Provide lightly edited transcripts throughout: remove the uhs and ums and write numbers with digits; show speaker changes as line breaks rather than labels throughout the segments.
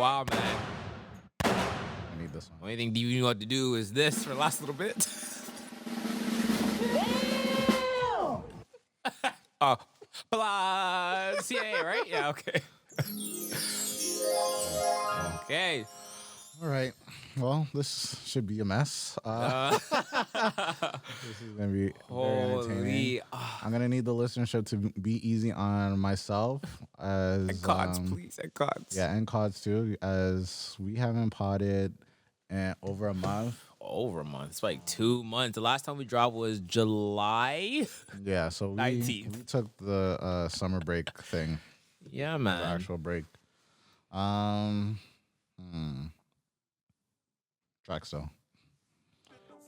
while, man.
I need this one.
Only thing you know what to do is this for the last little bit. Oh, plus, yeah, right? Yeah, okay. Okay.
All right. Well, this should be a mess. This is gonna be very entertaining. I'm gonna need the listenership to be easy on myself as
And cards, please, and cards.
Yeah, and cards too, as we haven't potted in over a month.
Over a month. It's like 2 months. The last time we dropped was July.
Yeah, so we
19th.
took the summer break thing.
Yeah,
The
man.
actual break. Track still.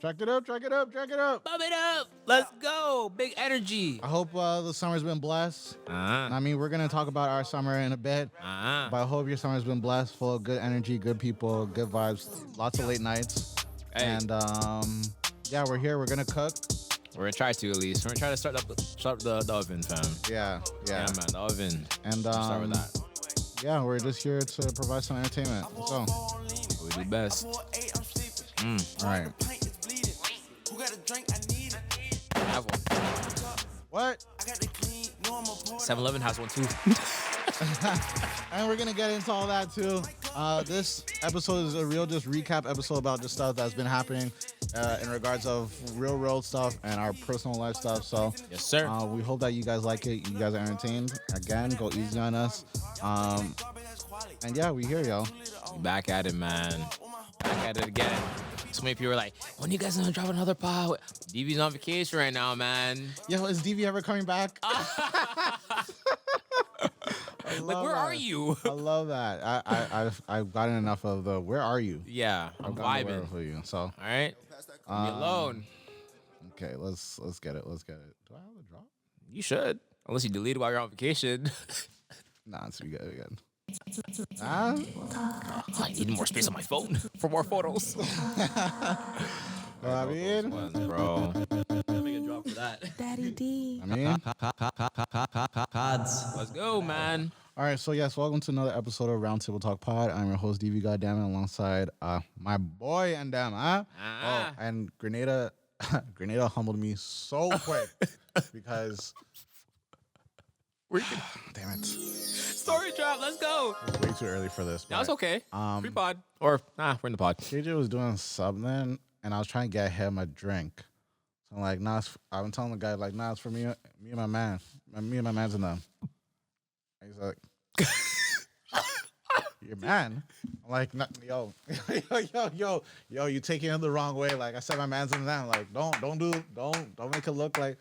Track it up.
Bump it up. Let's go. Big energy.
I hope the summer's been blessed. I mean, we're gonna talk about our summer in a bit, but I hope your summer's been blessed, full of good energy, good people, good vibes, lots of late nights.
Hey.
And yeah, we're here. We're gonna cook.
We're gonna try to, at least. We're gonna try to start the oven, fam.
Yeah.
Yeah, man, the oven.
And
Start with that.
yeah, we're just here to provide some entertainment. So
We do best.
all right.
I have one.
What?
7-Eleven has one too.
And we're gonna get into all that too. This episode is a real just recap episode about just stuff that's been happening in regards of real world stuff and our personal life stuff. So
Yes, sir.
we hope that you guys like it. You guys are entertained. Again, go easy on us. And yeah, we here, yo.
Back at it, man. Back at it again. So many people are like, when you guys gonna drop another pod? DV's on vacation right now, man.
Yo, is DV ever coming back?
Like, where are you?
I love that. I've gotten enough of the where are you?
Yeah, I'm
I've gotten
vibing.
for you. So
All right. Leave me alone.
okay, let's get it. Let's get it. Do I have a drop?
You should. Unless you delete it while you're on vacation.
Nah, it's we good. We good.
I need more space on my phone for more photos.
I mean,
Bro. Make a drop for that.
Daddy D.
I mean.
Let's go, man.
All right, so yes, welcome to another episode of RoundTableTalk Pod. I'm your host, DV Goddammit, alongside my boy and them, huh? Oh, and Grenada humbled me so quick because damn it.
Story drop. Let's go.
It's way too early for this.
No, it's
but,
okay. Free pod. Or, we're in the pod.
KJ was doing something, and I was trying to get him a drink. So I'm like, nah, I'm telling the guy, like, nah, it's for me and my man. Me and my man's in them. And he's like, your man? I'm like, nah, yo, you taking it the wrong way. Like, I said my man's in them. Like, don't make it look like.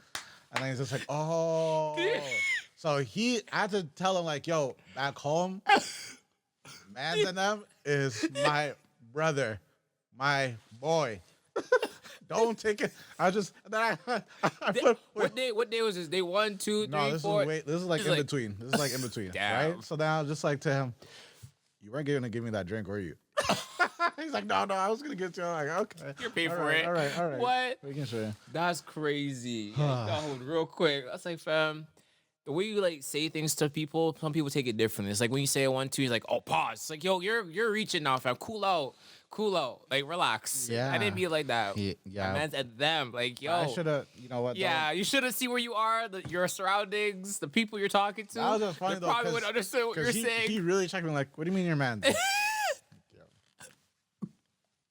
And then he's just like, oh. So I had to tell him, like, yo, back home, man's in them is my brother, my boy. Don't take it. I just then
What day was this? Day 1, 2, 3,
no, this
4?
is this is like in between. This is like in between,
Damn.
right? So then I was just like to him, you weren't gonna give me that drink, were you? He's like, no, I was gonna give it to you. I'm like, okay,
You're paying
all
for
right,
it.
All right.
What?
Making sure.
That's crazy. Yeah, real quick. That's like, fam. The way you like say things to people, some people take it differently. It's like when you say 1, 2, he's like, oh, pause. It's like, yo, you're reaching now, fam. Cool out. Like, relax.
Yeah.
I didn't be like that.
Yeah.
My man's at them. Like, yo.
I should have. You know what?
Yeah, you should have seen where you are, your surroundings, the people you're talking to.
That was just funny
they
though.
probably would understand what you're saying.
He really checked me like, what do you mean your man?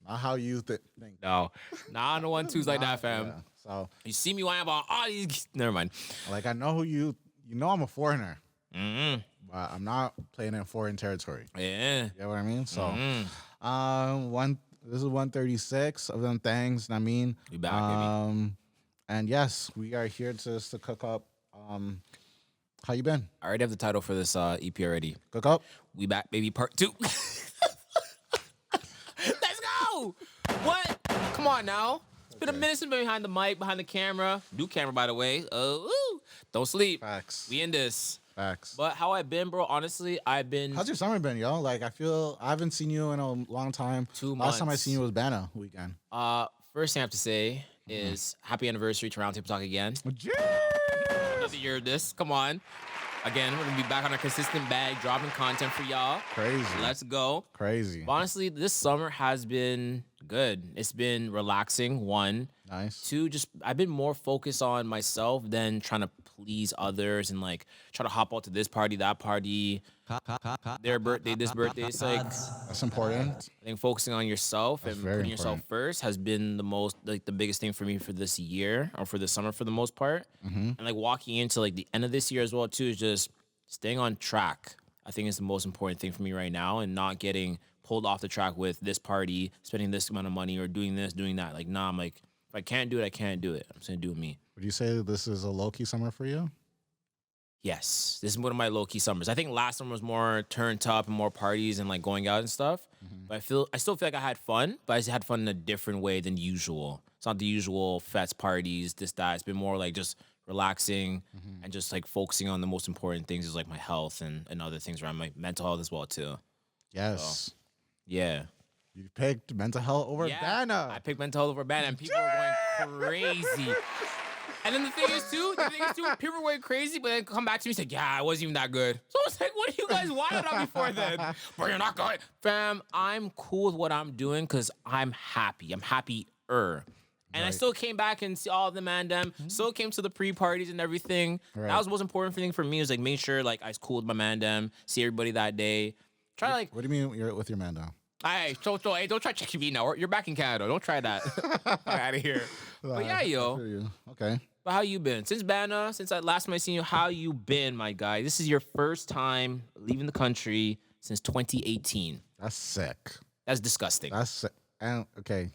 Not how you think.
No, not on the 1, 2s like that, fam.
Yeah. So
You see me whine about all these. Never mind.
like, I know who you. You know I'm a foreigner,
Mm-hmm.
but I'm not playing in foreign territory.
Yeah.
You know what I mean? So,
Mm-hmm.
this is 136 of them things. I mean,
We back, baby.
And yes, we are here to cook up. How you been?
I already have the title for this EP already.
Cook up?
We back, baby, part 2. Let's go. What? Come on now. It's been a minute since been behind the mic, behind the camera. New camera, by the way. Don't sleep.
Facts.
We in this.
Facts.
But how I've been, bro, honestly, I've been...
How's your summer been, yo? Like, I haven't seen you in a long time.
2
Last time I
months.
seen you was Banner weekend.
First thing I have to say is happy anniversary to RoundTableTalk again.
Yeah.
Another year of this. Come on. Again, we're gonna be back on a consistent bag, dropping content for y'all.
Crazy.
Let's go.
Crazy.
But honestly, this summer has been good. It's been relaxing. One.
Nice.
Two, just I've been more focused on myself than trying to please others and like try to hop out to this party, that party, their birthday, this birthday. It's like
That's important.
I think focusing on yourself
That's
and
very
putting yourself
important.
first has been the biggest thing for me for this year or for the summer for the most part. And like walking into like the end of this year as well too is just staying on track. I think is the most important thing for me right now and not getting pulled off the track with this party, spending this amount of money or doing this, doing that. Like, nah, I'm like, if I can't do it, I can't do it. I'm just gonna do me.
Would you say this is a low-key summer for you?
Yes, this is one of my low key summers. I think last summer was more turned up and more parties and like going out and stuff. But I still feel like I had fun, but I just had fun in a different way than usual. It's not the usual fest parties, this, that. It's been more like just relaxing and just like focusing on the most important things is like my health and other things around my mental health as well too.
Yes.
Yeah.
You picked mental health over
I
Banner.
picked mental health over Banner and people were going crazy. And then the thing is too, people were going crazy, but then come back to me and say, yeah, it wasn't even that good. So I was like, what are you guys wild on me for then? Bro, you're not good. Fam, I'm cool with what I'm doing because I'm happy. I'm happier. And I
Right.
still came back and see all of them and them. Still came to the pre-parties and everything.
Right.
That was the most important thing for me is like make sure like I was cool with my man them, see everybody that day. Try to like,
What do you mean you're with your man now?
hey, hey, don't try checking me now. You're back in Canada. Don't try that. Get out of here. But yeah,
I
yo.
feel you. Okay.
But how you been? Since Banna, since I last time I seen you, how you been, my guy? This is your first time leaving the country since 2018.
That's sick.
That's disgusting.
That's sick. And okay.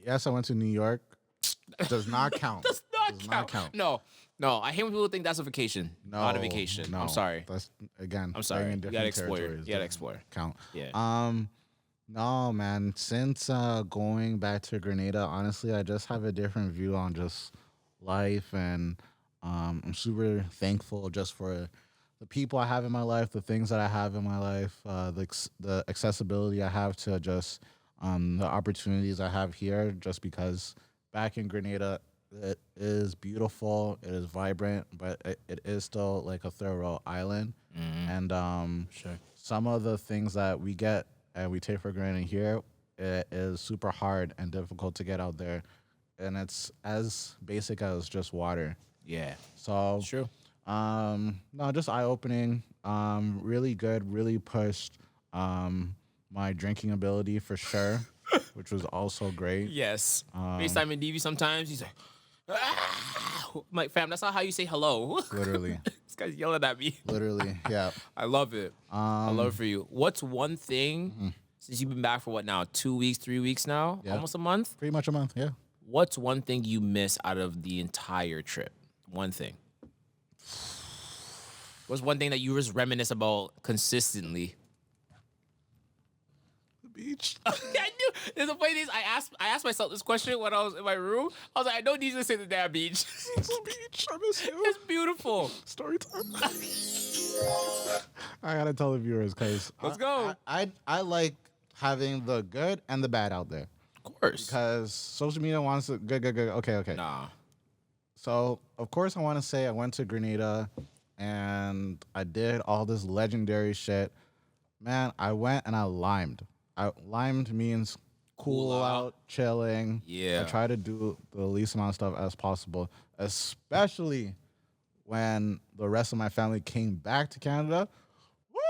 Yes, I went to New York. Does not count.
Does not count. No. I hate when people think that's a vacation.
No,
Not a vacation.
No,
I'm sorry.
That's again.
I'm sorry.
staying in
You
different
gotta explore.
territories.
You gotta
Doesn't
explore.
Count.
Yeah.
No, man. Since going back to Grenada, honestly, I just have a different view on just life, and I'm super thankful just for the people I have in my life, the things that I have in my life, the accessibility I have to just the opportunities I have here. Just because back in Grenada, it is beautiful, it is vibrant, but it is still like a third world island, and
Sure.
some of the things that we get and we take for granted here, it is super hard and difficult to get out there, and it's as basic as just water.
Yeah.
So,
True.
no, just eye opening. Really good. Really pushed my drinking ability for sure, which was also great.
Yes. FaceTime and DV sometimes. He's like, ah! I'm like, fam, that's not how you say hello.
Literally,
This guy's yelling at me.
literally, yeah.
I love it. I love it for you. What's one thing since you've been back for what now? 2 weeks, 3 weeks now?
Yeah.
Almost a month?
Pretty much a month. Yeah.
What's one thing you miss out of the entire trip? One thing. What's one thing that you just reminisce about consistently?
The beach.
I knew. There's a funny thing is I asked myself this question when I was in my room. I was like, I don't need to say the damn beach.
The beach. I miss you.
It's beautiful.
Story time. I gotta tell the viewers because
Let's go.
I like having the good and the bad out there
Of course.
because social media wants it good. Okay.
Nah.
So of course I want to say I went to Grenada and I did all this legendary shit. Man, I went and I limed. Limed means cool
Cool out.
out, chilling.
Yeah.
I try to do the least amount of stuff as possible, especially when the rest of my family came back to Canada. Woo!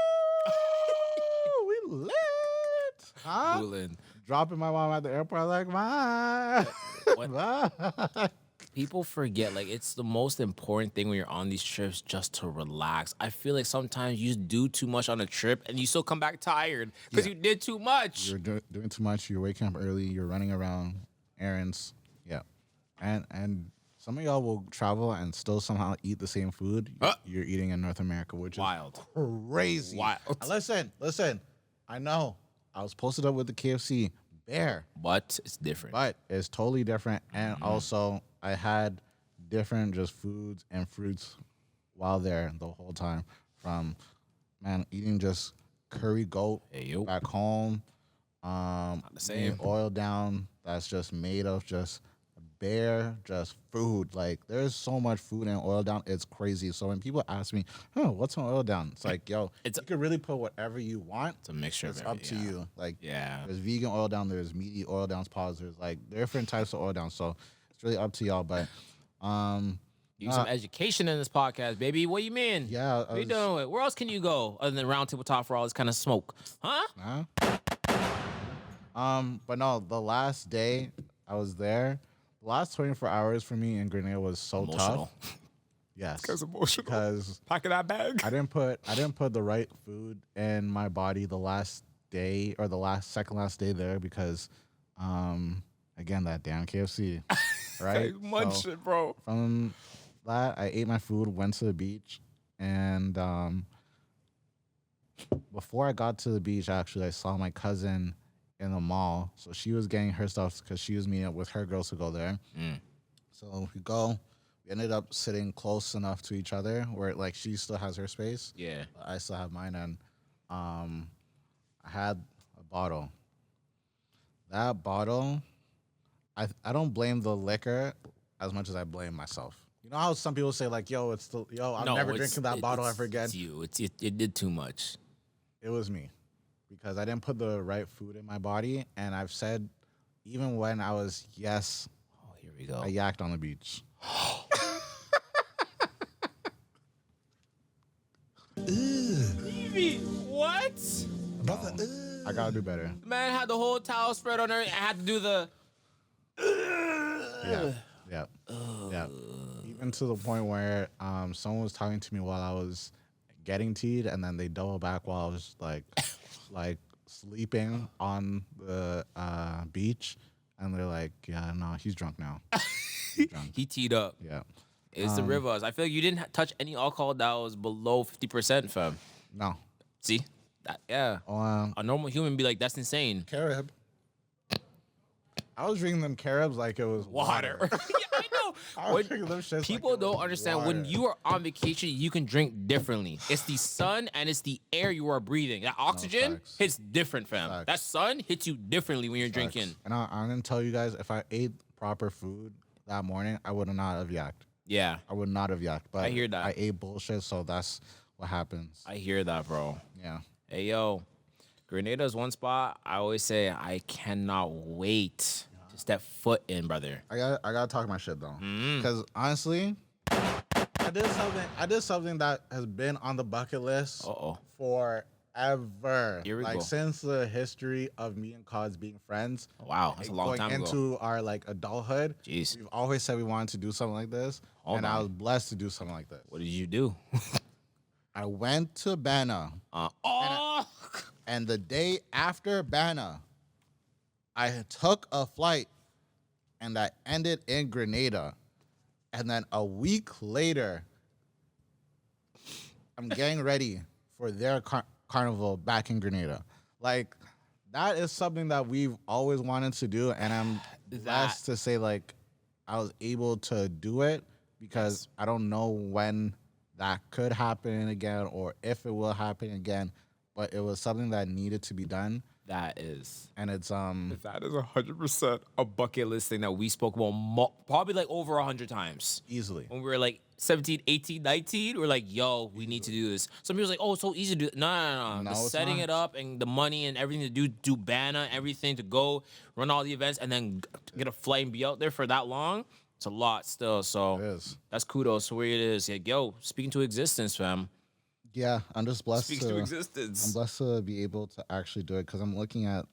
We lit. Huh?
Coolin'.
Dropping my mom at the airport like, bye.
What-
Bye.
People forget, like, it's the most important thing when you're on these trips just to relax. I feel like sometimes you do too much on a trip and you still come back tired because you did too much.
You're doing too much. You're waking up early. You're running around errands. Yeah, and some of y'all will travel and still somehow eat the same food you're eating in North America, which
Wild.
is crazy.
Wild.
Listen. I know I was posted up with the KFC bear,
But it's different.
but it's totally different. And also, I had different just foods and fruits while there the whole time. From eating just curry goat
Hey, yo.
back home.
the same.
Oil down that's just made of just bare just food. Like there's so much food in oil down, it's crazy. So when people ask me, "Oh, what's on oil down?" It's like, yo, you could really put whatever you want.
It's a mixture.
It's up to you. Like,
yeah,
there's vegan oil down, there's meaty oil downs, pods. There's like different types of oil downs. So it's really up to y'all. But
use some education in this podcast, baby. What you mean?
Yeah,
what you doing with? Where else can you go other than Roundtable Talk for all this kind of smoke? Huh?
But no, the last day I was there, the last 24 hours for me in Grenada was so
Emotional.
tough. Yes,
emotional.
Because
packing that bag.
I didn't put the right food in my body the last day or the second last day there because, again, that damn KFC, right?
Munch it, bro.
From that, I ate my food, went to the beach, and before I got to the beach, actually, I saw my cousin in the mall. So she was getting her stuff because she was meeting up with her girls to go there. So we go. We ended up sitting close enough to each other where like she still has her space.
Yeah.
But I still have mine. And I had a bottle. That bottle, I don't blame the liquor as much as I blame myself. You know how some people say like, "Yo, I'm never drinking that bottle ever again."
It's you. It did too much.
It was me because I didn't put the right food in my body, and I've said even when I was
here we go.
I yacked on the beach.
What?
I gotta do better.
The man had the whole towel spread on her. I had to do the.
Yeah. Even to the point where someone was talking to me while I was getting teed, and then they double back while I was like sleeping on the beach, and they're like, "Yeah, no, he's drunk now."
He teed up.
Yeah.
It's the rivers. I feel like you didn't touch any alcohol that was below 50%, fam.
No.
See? Yeah. A normal human be like, that's insane.
Carib. I was drinking them Caribs like it was water.
Yeah, I know.
I was drinking them shits
People
like it
don't
was
understand
water.
when you are on vacation, you can drink differently. It's the sun and it's the air you are breathing. That oxygen
facts.
hits different, fam.
Facts.
That sun hits you differently when you're drinking.
And I'm gonna tell you guys, if I ate proper food that morning, I would not have yacked.
Yeah.
I would not have yacked. But
I hear that.
I ate bullshit, so that's what happens.
I hear that, bro.
Yeah.
Hey, yo. Grenada is one spot I always say I cannot wait to step foot in, brother.
I gotta talk my shit though, because honestly, I did something that has been on the bucket list forever.
Here we go.
Since the history of me and Cos being friends.
Wow, that's a long time ago.
Going into our adulthood.
Jeez.
We've always said we wanted to do something like this, I was blessed to do something like this.
What did you do?
I went to Bana. And the day after Bana, I took a flight and I ended in Grenada. And then a week later, I'm getting ready for their carnival back in Grenada. That is something that we've always wanted to do. And I'm blessed to say, I was able to do it because I don't know when that could happen again or if it will happen again. But it was something that needed to be done.
That is.
And it's
That is 100% a bucket list thing that we spoke about probably over 100 times.
Easily.
When we were 17, 18, 19, we're like, yo, we need to do this. Some people's like, oh, it's so easy to do. No. The setting it up and the money and everything to do Bana, everything to go run all the events and then get a flight and be out there for that long. It's a lot still. So
it is.
That's kudos to where it is. Like, yo, speaking to existence, fam.
Yeah, I'm just blessed
Speaks to existence.
I'm blessed to be able to actually do it because I'm looking at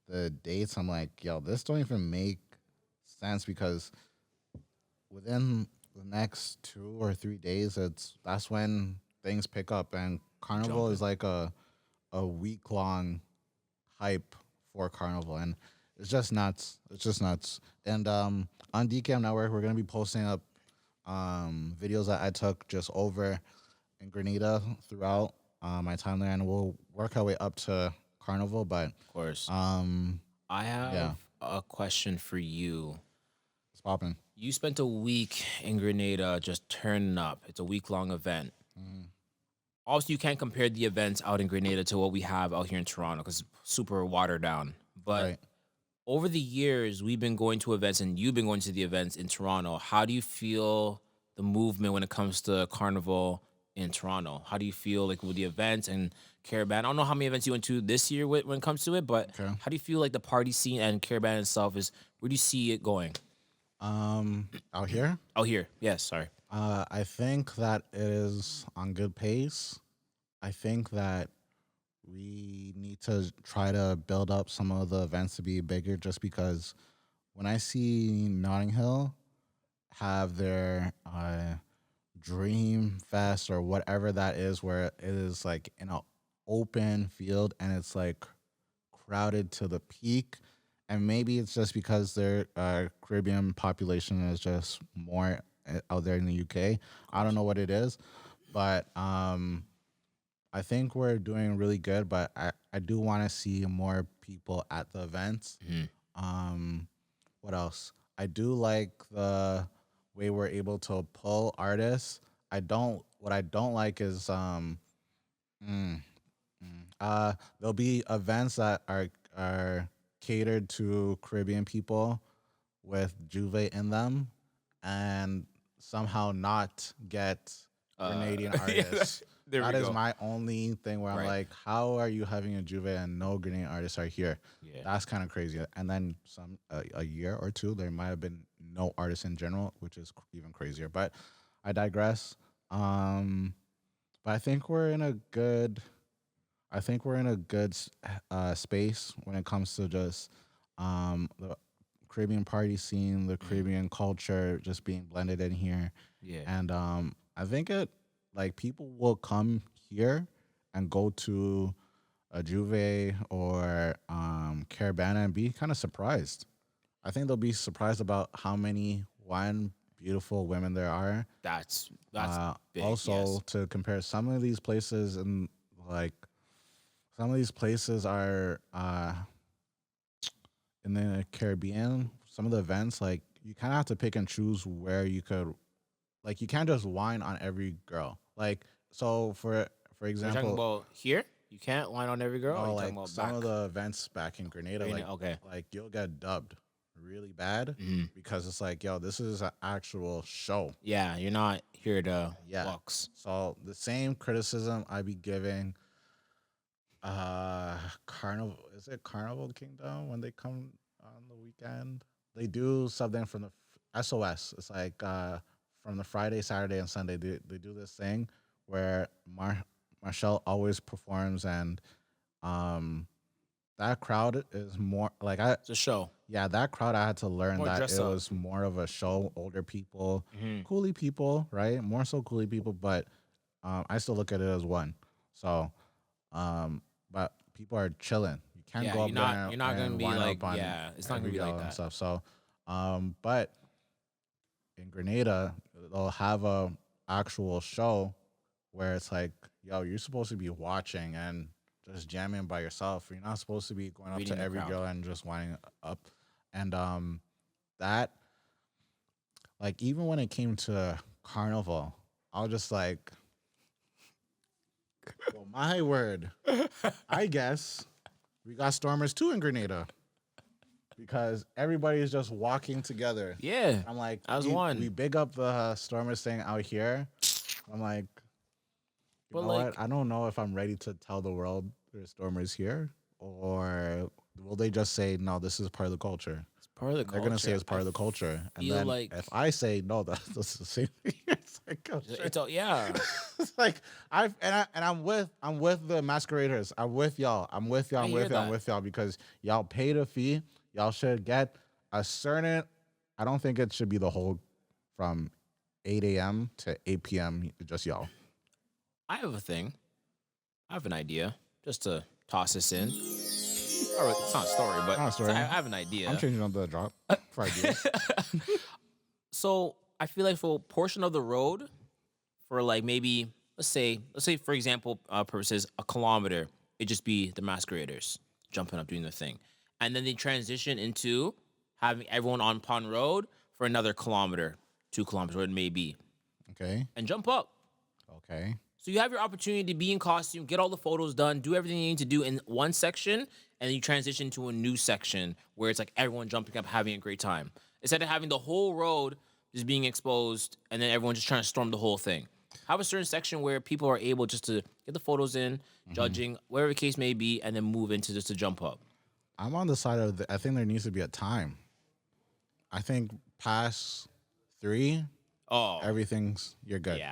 the dates. I'm like, yo, this don't even make sense because within the next 2 or 3 days, that's when things pick up and Carnival is like a week-long hype for Carnival and it's just nuts. It's just nuts. And on DCAM Network, we're gonna be posting up videos that I took just over in Grenada throughout my time there, and we'll work our way up to Carnival. But
of course, I have a question for you.
It's popping.
You spent a week in Grenada just turning up. It's a week-long event. Obviously, you can't compare the events out in Grenada to what we have out here in Toronto because it's super watered down. But over the years, we've been going to events and you've been going to the events in Toronto. How do you feel the movement when it comes to carnival in Toronto? How do you feel like with the events and Caravan? I don't know how many events you went to this year when it comes to it, but
Okay.
how do you feel like the party scene and Caravan itself is? Where do you see it going?
Out here,
Oh, here. Yes, sorry.
I think that it is on good pace. I think that we need to try to build up some of the events to be bigger, just because when I see Notting Hill have their Dream Fest or whatever that is, where it is like in an open field and it's like crowded to the peak. And maybe it's just because their Caribbean population is just more out there in the UK. I don't know what it is, but I think we're doing really good. But I do want to see more people at the events. What else? I do like the way we're able to pull artists. What I don't like is there'll be events that are catered to Caribbean people with Juve in them, and somehow not get Grenadian artists.
there
That
we
is
go.
my only thing where I'm
Right.
like, how are you having a Juve and no Grenadian artists are here?
Yeah.
That's kind of crazy. And then a year or two, there might have been no artists in general, which is even crazier. But I digress. But I think we're in a good. I think we're in a good space when it comes to just the Caribbean party scene, the Caribbean culture just being blended in here.
Yeah.
And I think people will come here and go to a Juve or Caravana and be kind of surprised. I think they'll be surprised about how many beautiful women there are.
That's big.
Also,
yes.
to compare some of these places, and like some of these places are in the Caribbean. Some of the events, like you kind of have to pick and choose where you could, like you can't just whine on every girl. Like so, for
You're talking
example,
about here? You can't line on every girl? Or
no,
you
like
talking about
some
back?
of the events back in Grenada,
Grenada, okay.
like you'll get dubbed really bad
Mm-hmm.
because it's like, yo, this is an actual show.
Yeah, you're not here to
Yeah.
looks.
So the same criticism I be giving Carnival, is it Carnival Kingdom when they come on the weekend? They do something from the SOS. It's like from the Friday, Saturday, and Sunday. They do this thing where Marshall always performs, and that crowd is more like
It's a show.
yeah, that crowd I had to learn
More
that
dress
it
up.
was more of a show, older people,
Mhm.
coolie people, right? More so coolie people, but I still look at it as one. So, but people are chilling. You can't
Yeah,
go up there
you're not gonna
and
be
wind
like,
up on
yeah, it's not gonna
every
be
girl
like
and
that.
stuff. So, but in Grenada, they'll have a actual show where it's like, yo, you're supposed to be watching and just jamming by yourself. You're not supposed to be going up
Reading
to
the
every
crowd.
girl and just winding up. And that, like, even when it came to Carnival, I was just like, well, my word, I guess we got Stormers too in Grenada because everybody is just walking together.
Yeah.
I'm like,
That was
we
one.
big up the Stormers thing out here. I'm like, you
But
know
like,
what? I don't know if I'm ready to tell the world there's Stormers here, or will they just say, no, this is part of the culture?
it's part of the
They're
culture.
gonna say it's part of the culture, and
feel
then
like-
if I say no, that's the same thing. It's like, oh, shit.
It's all, yeah.
It's like I'm with the masqueraders. I'm with y'all. I'm with y'all.
I
I'm
hear
with y'all. I'm
that.
with y'all because y'all paid a fee. Y'all should get a certain. I don't think it should be the whole from 8 a.m. to 8 p.m. Just y'all.
I have a thing. I have an idea just to toss this in. Or it's not a story, but
Not a story.
I have an idea.
I'm changing up the drop for ideas.
So I feel like for a portion of the road, for like maybe let's say for example purposes, a kilometer, it just be the masqueraders jumping up doing their thing, and then they transition into having everyone on Pond Road for another kilometer, 2 kilometers, whatever it may be,
Okay.
and jump up.
Okay.
So you have your opportunity to be in costume, get all the photos done, do everything you need to do in one section, and then you transition to a new section where it's like everyone jumping up, having a great time. Instead of having the whole road just being exposed and then everyone just trying to storm the whole thing. Have a certain section where people are able just to get the photos in, judging, whatever the case may be, and then move into just to jump up.
I'm on the side of I think there needs to be a time. I think past 3, you're good.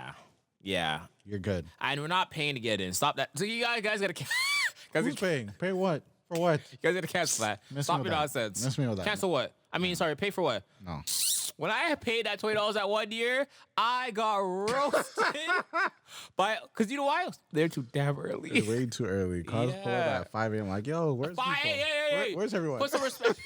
Yeah.
You're good.
And we're not paying to get in. Stop that. So you guys got to...
Who's paying? Pay what? For what?
You guys got to cancel that. Stop your nonsense.
Miss me with that.
Cancel what? I mean, sorry, pay for what?
No.
When I had paid that $20 that 1 year, I got roasted because you know why? They're too damn early.
It's way too early. Cars pull up at 5 a.m. like, yo, where's people? Where's everyone?
Put some respect.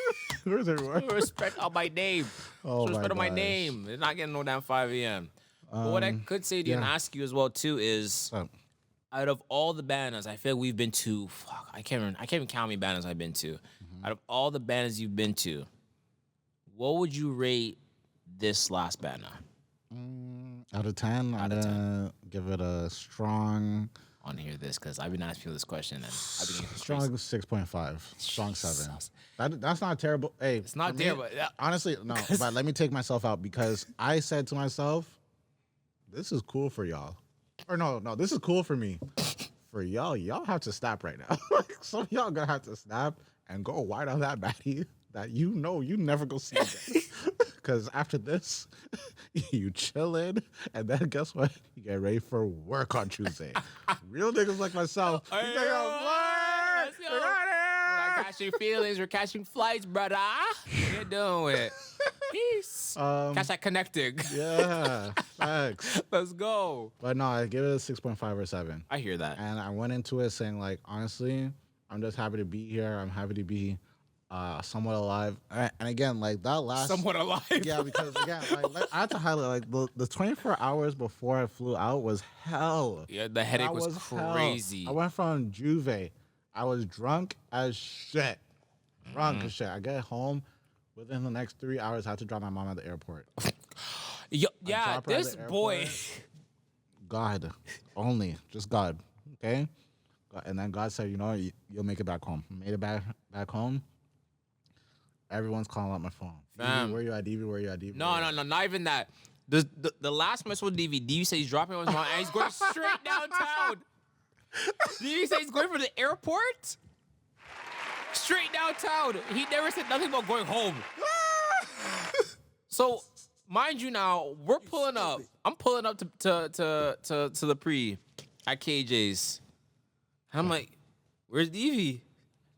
Where's everyone?
Put respect on my name.
Oh,
Put respect on my
gosh.
name. They're not getting no damn 5 a.m. But what I could say to you and ask you as well too is, out of all the banners, I feel we've been to. I can't even count how many banners I've been to. Out of all the banners you've been to, what would you rate this last banner?
Out of 10, I'm gonna give it a strong.
I want to hear this because I've been asking you this question and I've been getting
strong 6.5, strong 7. That's not terrible. Hey,
it's not terrible.
Honestly, no. But let me take myself out because I said to myself, "This is cool for y'all," or no, this is cool for me. For y'all have to snap right now. Some of y'all gonna have to snap and go wide on that baddie that you never go see again. Because after this, you chillin', and then guess what? You get ready for work on Tuesday. Real niggas like myself.
We're not catching feelings. We're catching flights, brother. What you doing with? Peace. Catch that connecting.
Yeah, thanks.
Let's go.
But no, I give it a 6.5 or 7.
I hear that.
And I went into it saying, like, honestly, I'm just happy to be here. I'm happy to be somewhat alive. And again, like that last
somewhat alive.
Yeah, because again, like I had to highlight like the 24 hours before I flew out was hell.
Yeah, the headache was crazy.
Hell. I went from Juve. I was drunk as shit. Drunk as shit. I get home within the next 3 hours. I had to drop my mom at the airport.
Yeah, this boy.
God, only just God. Okay, and then God said, you know, you'll make it back home. Made it back home. Everyone's calling out my phone. Fam. Where you at, DV? Where you at, DV?
No, not even that. The last mess with DV, DV said he's dropping on his mom and he's going straight downtown. DV said he's going for the airport? Straight downtown. He never said nothing about going home. So, mind you now, we're pulling up. I'm pulling up to the pre at KJ's. And I'm like, where's DV?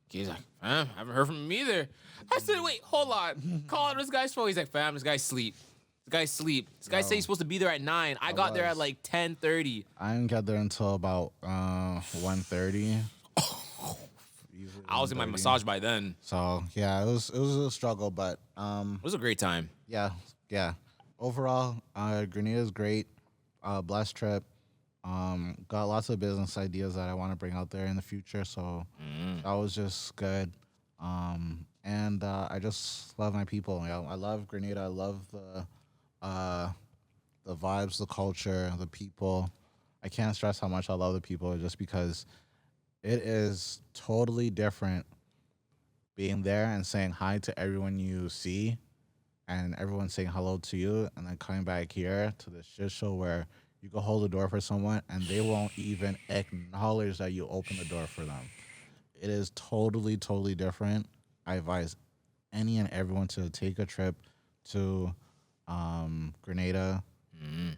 He's like, fam, I haven't heard from him either. I said, wait, hold on. Call out this guy's phone. He's like, fam, this guy's asleep. This guy said he's supposed to be there at 9. I got there at like 10:30.
I didn't get there until about 1:30.
I was in my massage by then.
So yeah, it was a struggle, but
it was a great time.
Yeah. Overall, Grenada's great. Blessed trip. Got lots of business ideas that I want to bring out there in the future. So that was just good. And I just love my people. You know, I love Grenada. I love the vibes, the culture, the people. I can't stress how much I love the people just because it is totally different being there and saying hi to everyone you see and everyone saying hello to you and then coming back here to this shit show where you go hold the door for someone and they won't even acknowledge that you opened the door for them. It is totally, totally different. I advise any and everyone to take a trip to Grenada.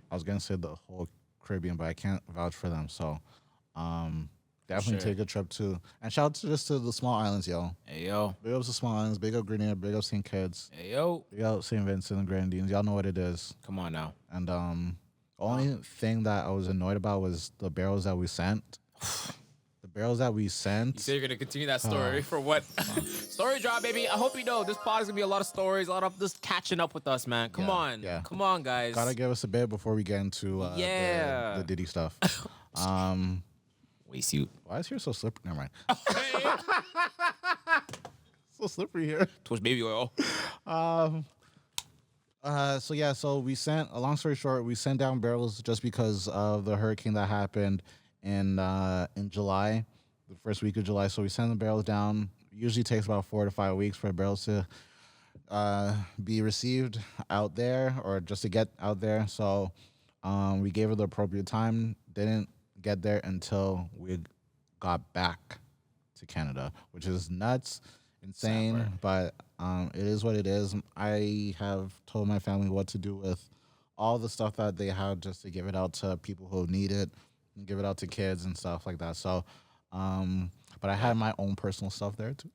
I was going to say the whole Caribbean, but I can't vouch for them. So definitely take a trip to. And shout out to just to the small islands, yo.
Hey, yo.
Big up to small islands. Big up Grenada. Big up St. Kitts.
Hey, yo.
Big up St. Vincent and Grenadines. Y'all know what it is.
Come on now.
And only thing that I was annoyed about was the barrels that we sent. You said
you're going to continue that story for what? Story drop, baby. I hope you know this pod is going to be a lot of stories, a lot of just catching up with us, man. Come on.
Yeah.
Come on, guys.
Gotta give us a bit before we get into the Diddy stuff.
Waste you.
Why is here so slippery? Never mind. So slippery here.
Twitch baby oil.
So we sent, a long story short, we sent down barrels just because of the hurricane that happened in July, the first week of July. So we sent the barrels down. usually takes about 4 to 5 weeks for barrels to be received out there or just to get out there. So we gave it the appropriate time. Didn't get there until we got back to Canada, which is nuts, insane, but it is what it is. I have told my family what to do with all the stuff that they have just to give it out to people who need it, and give it out to kids and stuff like that. So, but I had my own personal stuff there too.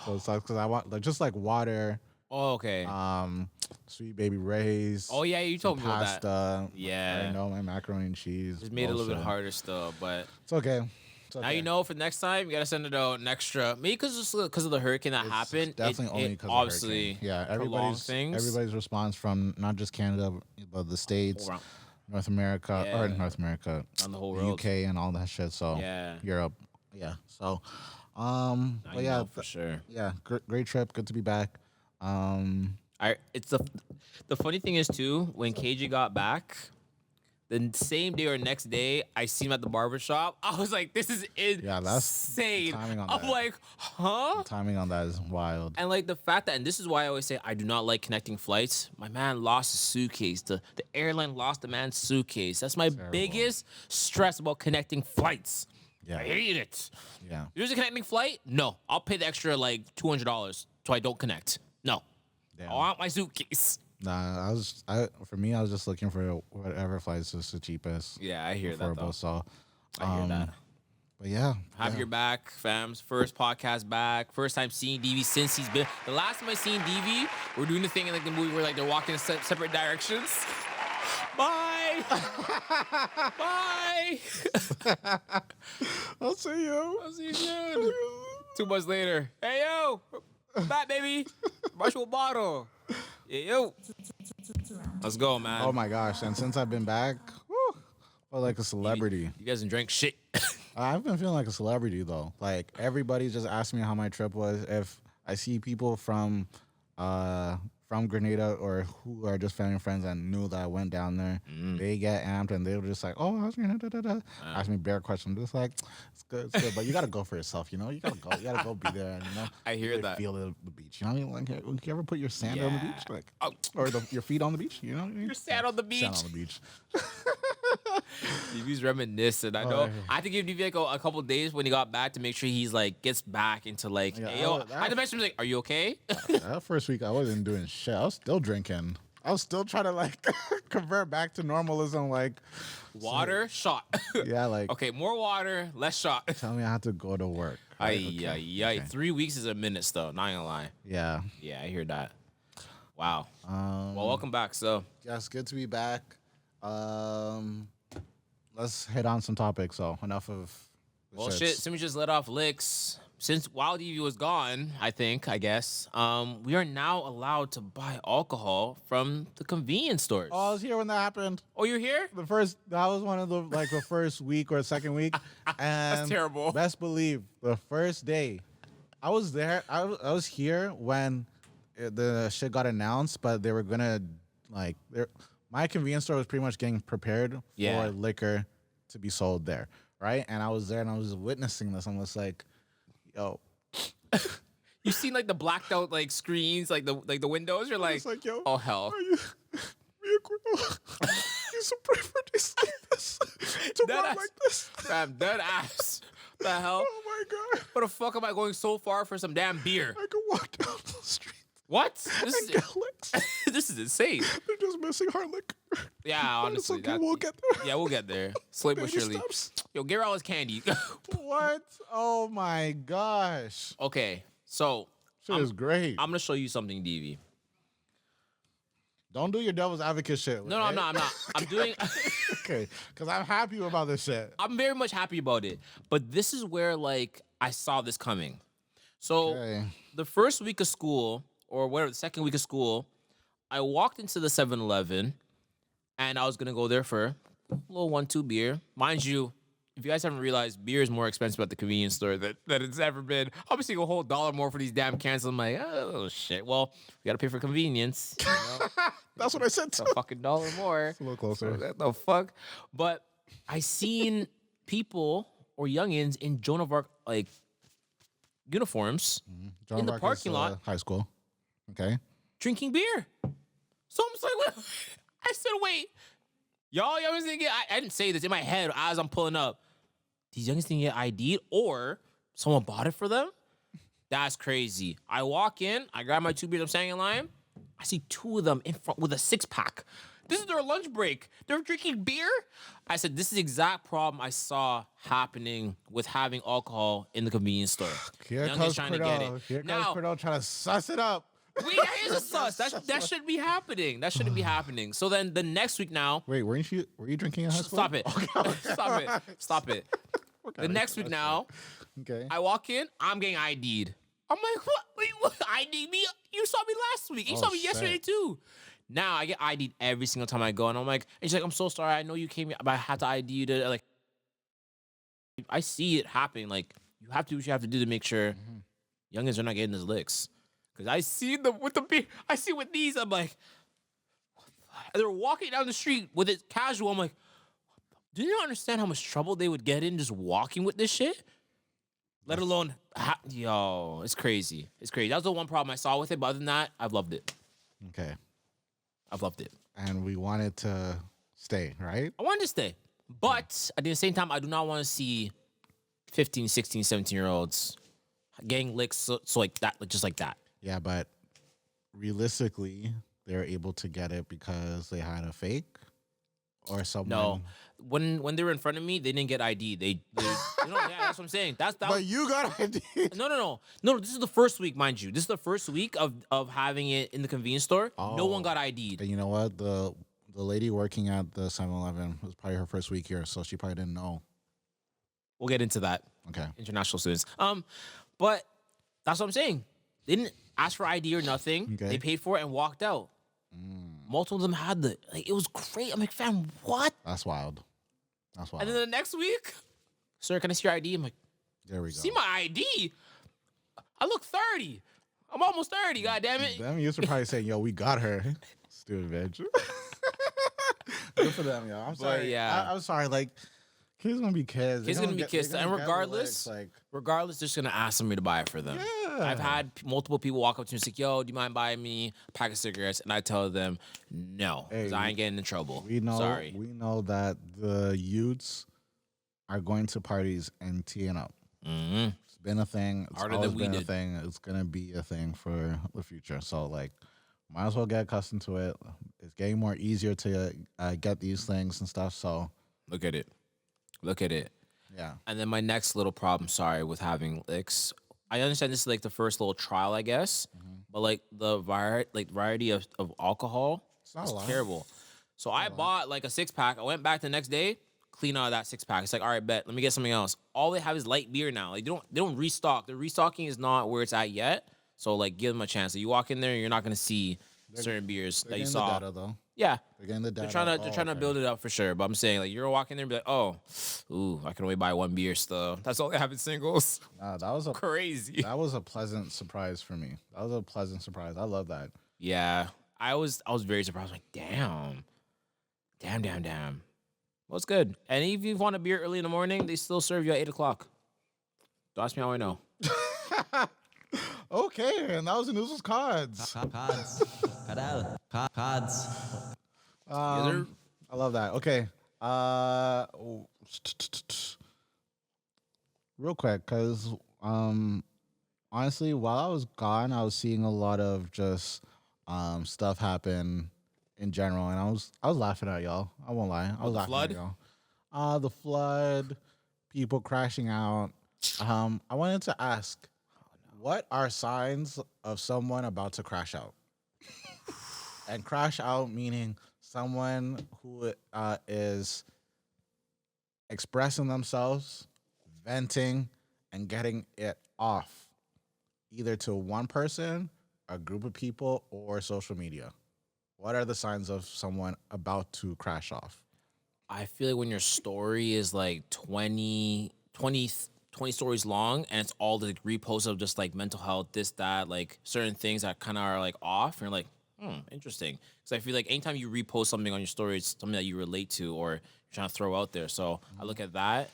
So it's because I want just like water.
Oh, okay.
Sweet baby Ray's.
Oh yeah, you told me about that.
Pasta.
Yeah.
I know my macaroni and cheese.
Just made it a little bit harder still, but
it's okay.
Now you know for next time you gotta send it out an extra. Maybe because of the hurricane that happened.
Definitely only because
obviously
yeah. Everybody's response from not just Canada but the States, North America
on the whole world,
UK and all that shit. So Europe, yeah. So, but yeah,
for sure.
Yeah, great trip. Good to be back.
It's the funny thing is too, when KJ got back, the same day or next day, I seen him at the barbershop. I was like, this is insane.
Yeah, that's timing on that.
I'm like, huh?
The timing on that is wild.
And like the fact that, and this is why I always say I do not like connecting flights. My man lost his suitcase. The airline lost the man's suitcase. That's my biggest stress about connecting flights.
Yeah.
I hate it.
Yeah.
There's a connecting flight? No. I'll pay the extra like $200 so I don't connect. No. Damn. I want my suitcase.
Nah, I was just looking for whatever flights is the cheapest.
Yeah, I hear that though.
So,
I hear that.
But yeah,
have your back, fams. First podcast back. First time seeing DV since he's been. The last time I seen DV, we're doing the thing in like the movie where like they're walking in separate directions. Bye. Bye.
I'll see you.
I'll see you soon. 2 months later. Hey yo, back baby. Brush with bottle. Yeah, yo. Let's go, man.
Oh my gosh! And since I've been back, woo, felt like a celebrity.
You guys didn't drink shit.
I've been feeling like a celebrity though. Like everybody just asked me how my trip was. If I see people from Grenada or who are just family and friends and knew that I went down there, they get amped and they were just like, "Oh, how's Grenada?" Ask me bare questions. Just like, it's good, but you gotta go for yourself. You know, you gotta go be there. And, you know,
I hear
really
that.
Feel the beach. You know what I mean? Like, you ever put your sand on the beach, like, or your feet on the beach? You know, what I mean?
Your sand on the beach.
Sand on the beach.
DV's reminiscing. I know. I had to give DV like a couple of days when he got back to make sure he's like gets back into like. Yeah, hey, yo, I had to mention him like, "Are you okay?"
That first week I wasn't doing shit. I was still drinking. I was still trying to like convert back to normalism, like
water shot.
Yeah, like
okay, more water, less shot.
Tell me I have to go to work.
Right? Okay. 3 weeks is a minute though. Not gonna lie.
Yeah.
Yeah, I hear that. Wow. Well, welcome back. So.
Yes, good to be back. Let's hit on some topics. So enough of.
Well, shit. Since we just let off licks. Since while DV was gone, I guess, we are now allowed to buy alcohol from the convenience stores.
Oh, I was here when that happened.
Oh, you're here?
That was one of the first week or second week. And
that's terrible.
Best believe the first day, I was there. I was here when the shit got announced, but they were gonna my convenience store was pretty much getting prepared for liquor to be sold there, right? And I was there and I was witnessing this. I'm just like, yo.
You seen like the blacked out like screens, like the windows. You're like,
yo,
oh hell.
You so pray for this to run like this.
Fam, dead ass. The hell?
Oh my god.
What the fuck am I going so far for some damn beer?
I could walk down the street.
What? This is insane.
They're just missing hard liquor.
Yeah, honestly.
Okay, we'll get there.
Yeah, we'll get there. Slowly but surely. Yo, get all his candy.
What? Oh my gosh.
Okay, so.
Shit is great.
I'm going to show you something, DV.
Don't do your devil's advocate shit.
No, I'm not. I'm doing.
Okay, because I'm happy about this shit.
I'm very much happy about it. But this is where, like, I saw this coming. So, the first week of school, or whatever, the second week of school, I walked into the 7-Eleven, and I was going to go there for a little 1-2 beer. Mind you, if you guys haven't realized, beer is more expensive at the convenience store than it's ever been. I'm seeing a whole $1 more for these damn cans. I'm like, oh, shit. Well, we got to pay for convenience. You know?
That's what I said, too.
It's a fucking $1 more.
It's a little closer.
So, the fuck? But I seen people or youngins in Joan of Arc, like, uniforms
John
in the
Marcus,
parking lot
high school. Okay.
drinking beer. So I'm just like, what? I said, wait, y'all youngins didn't get, I didn't say this in my head as I'm pulling up. These youngins didn't get ID'd or someone bought it for them? That's crazy. I walk in, I grab my 2 beers, I'm standing in line. I see 2 of them in front with a 6-pack. This is their lunch break. They're drinking beer. I said, this is the exact problem I saw happening with having alcohol in the convenience store.
Here
Youngins
comes
trying to get it.
Kordell. Here comes
Now,
Kordell trying to suss it up.
wait, that is a sus. That shouldn't be happening. That shouldn't be happening. So then the next week now.
Wait, were you drinking in high school?
Stop it. Stop it. Stop it. The next week now,
Okay.
I walk in, I'm getting ID'd. I'm like, what? Wait, what? ID me? You saw me last week. You saw me yesterday too. Now I get ID'd every single time I go, and I'm like, and she's like, I'm so sorry. I know you came, but I had to ID you to like. I see it happening. Like you have to do what you have to do to make sure youngins are not getting those licks. Because I see them with the beer. I see with these. I'm like, and they're walking down the street with it casual. I'm like, do you not understand how much trouble they would get in just walking with this shit? Let alone, yo, it's crazy. It's crazy. That was the one problem I saw with it. But other than that, I've loved it.
Okay.
I've loved it.
And we wanted to stay, right?
I wanted to stay. But at the same time, I do not want to see 15, 16, 17-year-olds getting licks so like that, just like that.
Yeah, but realistically, they're able to get it because they had a fake or someone.
No. When they were in front of me, they didn't get ID. They you know, yeah, that's what I'm saying.
But you got ID.
No. This is the first week, mind you. This is the first week of having it in the convenience store. No one got ID'd.
And you know what? The lady working at the 7-Eleven was probably her first week here, so she probably didn't know.
We'll get into that.
Okay.
International students. But that's what I'm saying. They didn't ask for ID or nothing.
Okay.
They paid for it and walked out. Multiple of them had it was great. I'm like, fam, what?
That's wild. That's wild.
And then the next week, sir, can I see your ID? I'm like,
there we go.
see my ID? I look 30. I'm almost 30, God damn it.
Them used to probably say, yo, we got her. Stupid bitch. Good for them, yo. I'm sorry.
Yeah.
I'm sorry. Like, kids gonna be kids.
Kids gonna be kids. And regardless,
like,
they're just gonna ask somebody to buy it for them.
Yeah.
I've had multiple people walk up to me and say, yo, do you mind buying me a pack of cigarettes? And I tell them, no, because I ain't getting in trouble.
we know
Sorry.
we know that the youths are going to parties and teeing up.
Mm-hmm.
It's been a thing. It's
Harder
always
than we
been a
did.
thing. It's gonna be a thing for the future. So like, might as well get accustomed to it. It's getting more easier to get these things and stuff. So
Look at it. Look at it.
yeah.
And then my next little problem, sorry, with having licks. I understand this is like the first little trial, I guess. But like the variety of alcohol
not
is
a lot.
terrible. So I bought like a 6-pack. I went back the next day, clean out of that 6-pack. It's like, all right, bet, let me get something else. All they have is light beer now. Like they don't restock. The restocking is not where it's at yet. So like give them a chance. So you walk in there, you're not gonna see certain beers that you saw.
The data, though.
Yeah.
They're getting the data.
They're trying to build it up for sure. But I'm saying like you're walking there and be like, oh, ooh, I can only buy 1 beer still. That's all they have in singles.
Nah, that was a
Crazy.
That was a pleasant surprise for me. That was a pleasant surprise. I love that.
Yeah. I was very surprised. I was like, damn. Well, it's good. And if you want a beer early in the morning, they still serve you at 8 o'clock. Don't ask me how I know.
Okay, and that was the news with cards.
Cards. Kordell. Cards.
I love that. Okay. Real quick, because honestly, while I was gone, I was seeing a lot of just stuff happen in general, and I was laughing at y'all. I won't lie. I was laughing
flood?
at y'all. The flood, people crashing out. I wanted to ask, what are signs of someone about to crash out? And crash out meaning someone who is expressing themselves, venting, and getting it off, either to one person, a group of people, or social media. What are the signs of someone about to crash off?
I feel like when your story is like 20 stories long and it's all the reposts of just like mental health, this, that, like certain things that kind of are like off, and you're like, interesting. Because I feel like anytime you repost something on your story, it's something that you relate to or you're trying to throw out there. So I look at that.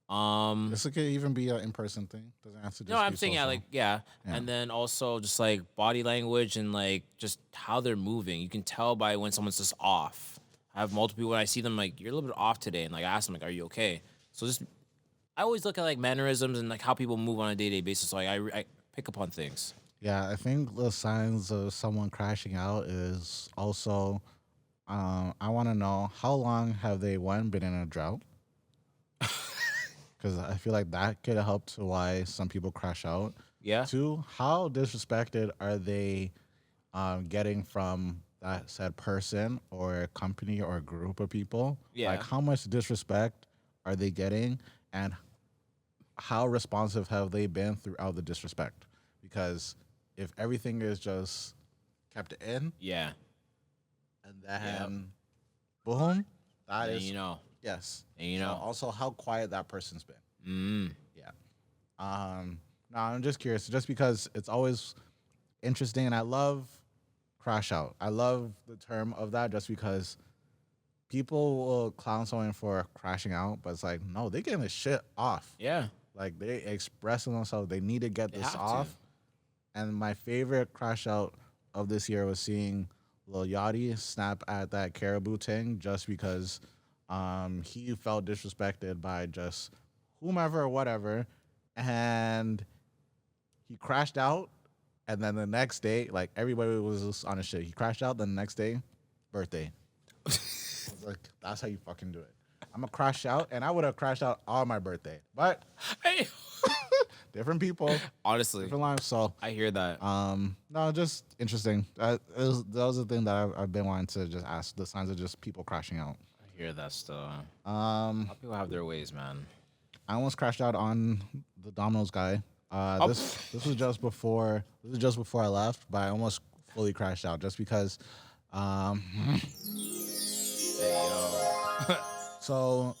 This could even be an in-person thing. Doesn't have to just
No, I'm
be
saying
social.
yeah, and then also just like body language and like just how they're moving. You can tell by when someone's just off. I have multiple people when I see them like you're a little bit off today, and like I ask them like, "Are you okay?" So just I always look at like mannerisms and like how people move on a day-to-day basis. So like I pick up on things.
Yeah, I think the signs of someone crashing out is also, I want to know how long have they been in a drought? Because I feel like that could help to why some people crash out.
Yeah.
Two, how disrespected are they getting from that said person or company or group of people?
Yeah.
Like how much disrespect are they getting, and how responsive have they been throughout the disrespect? Because if everything is just kept in
Yeah.
and then boom, that
Then
is
you know.
yes.
And you
So
know.
also how quiet that person's been. Yeah. No, I'm just curious, just because it's always interesting, and I love crash out. I love the term of that, just because people will clown someone for crashing out, but it's like, no, they getting the shit off.
Yeah.
Like they expressing themselves. They need to get
They
this
have
off.
to.
And my favorite crash out of this year was seeing Lil Yachty snap at that caribou thing, just because he felt disrespected by just whomever or whatever, and he crashed out. And then the next day, like everybody was just on his shit. He crashed out. Then the next day, birthday. I was like, that's how you fucking do it. I'm gonna crash out, and I would have crashed out on my birthday, but
Hey.
different people,
Honestly,
different lives. So,
I hear that.
no, just interesting. That was the thing that I've been wanting to just ask. The signs of just people crashing out.
I hear that still. A lot of people have their ways, man.
I almost crashed out on the Domino's guy. This was just before I left, but I almost fully crashed out just because. So,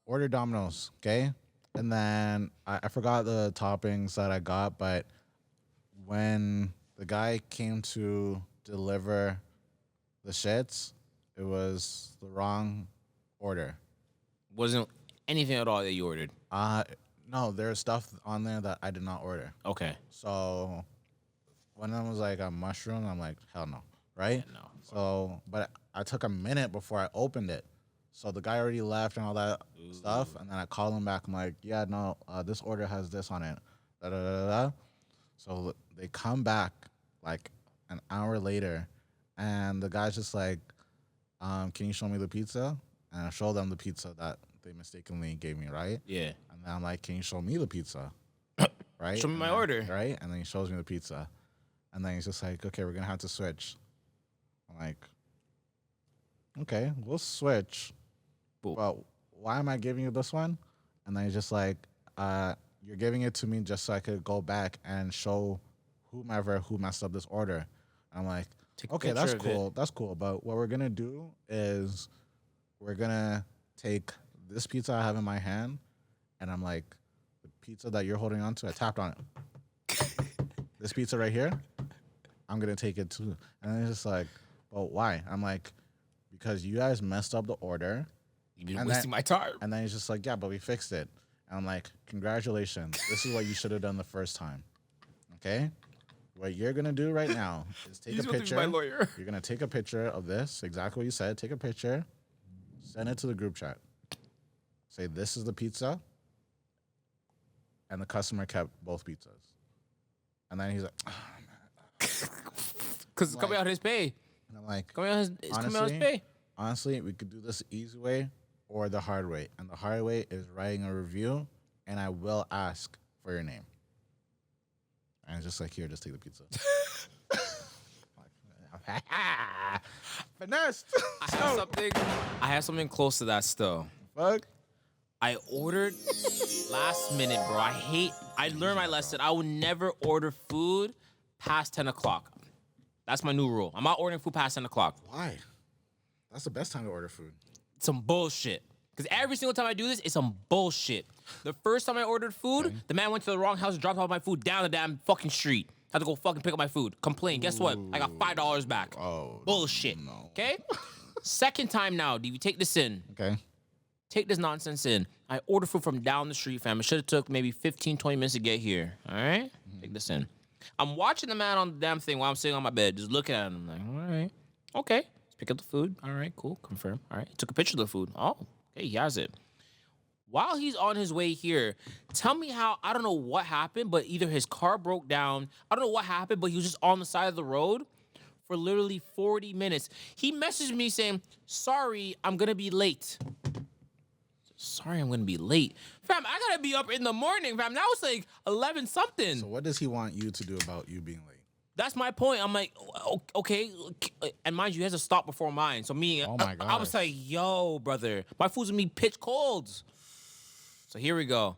order Domino's, okay? And then I forgot the toppings that I got, but when the guy came to deliver the shits, it was the wrong order.
Wasn't anything at all that you ordered.
No, there's stuff on there that I did not order.
Okay.
So, one of them was like a mushroom. I'm like, hell no, right?
Yeah, no.
So, but I took a minute before I opened it. So the guy already left and all that stuff. And then I call him back. I'm like, yeah, no, this order has this on it. Da, da, da, da. So they come back like an hour later. And the guy's just like, can you show me the pizza? And I show them the pizza that they mistakenly gave me, right?
Yeah.
And then I'm like, can you show me the pizza? Right?
Show me
And
my
then-
order.
Right? And then he shows me the pizza. And then he's just like, okay, we're going to have to switch. I'm like, okay, we'll switch.
Cool.
But why am I giving you this one? And then he's just like, you're giving it to me just so I could go back and show whomever who messed up this order. And I'm like,
Take a
okay,
picture
that's
of
cool.
it.
That's cool. But what we're going to do is we're going to take this pizza I have in my hand. And I'm like, the pizza that you're holding on to, I tapped on it. This pizza right here, I'm going to take it too. And he's just like, well, why? I'm like, because you guys messed up the order.
You've been
And
wasting my time.
And then he's just like, yeah, but we fixed it. And I'm like, congratulations. This is what you should have done the first time. Okay? What you're going to do right now is take
He's
a
supposed to be
picture.
my lawyer.
You're going to take a picture of this, exactly what you said. Take a picture, send it to the group chat. Say, this is the pizza. And the customer kept both pizzas. And then he's like,
Because it's coming out his pay.
and I'm like,
Coming out his, it's coming out his pay.
honestly, we could do this the easy way or the hard way. And the hard way is writing a review, and I will ask for your name. And it's just like, here, just take the pizza. Finessed.
I have something close to that still.
Fuck.
I ordered last minute, bro. I learned my lesson. I will never order food past 10 o'clock. That's my new rule. I'm not ordering food past 10 o'clock.
Why? That's the best time to order food.
Some bullshit. Because every single time I do this, it's some bullshit. The first time I ordered food, the man went to the wrong house and dropped off my food down the damn fucking street. Had to go fucking pick up my food. Complain. Guess what? I got $5 back.
Oh,
Bullshit.
no.
Okay? Second time now, do you take this in?
Okay.
Take this nonsense in. I order food from down the street, fam. It should have took maybe 15, 20 minutes to get here. All right? Take this in. I'm watching the man on the damn thing while I'm sitting on my bed, just looking at him like, all right, okay. Let's pick up the food. All right, cool, confirm. All right, took a picture of the food. Oh, okay, he has it. While he's on his way here, tell me how, I don't know what happened, but either his car broke down, I don't know what happened, but he was just on the side of the road for literally 40 minutes. He messaged me saying, sorry, I'm gonna be late. Sorry, I'm gonna be late. Fam, I gotta be up in the morning, fam. Now it's like 11 something.
So what does he want you to do about you being late?
That's my point. I'm like, okay. And mind you, he has to stop before mine. So me,
Oh my
I was like, yo, brother, my food's gonna be pitch cold. So here we go.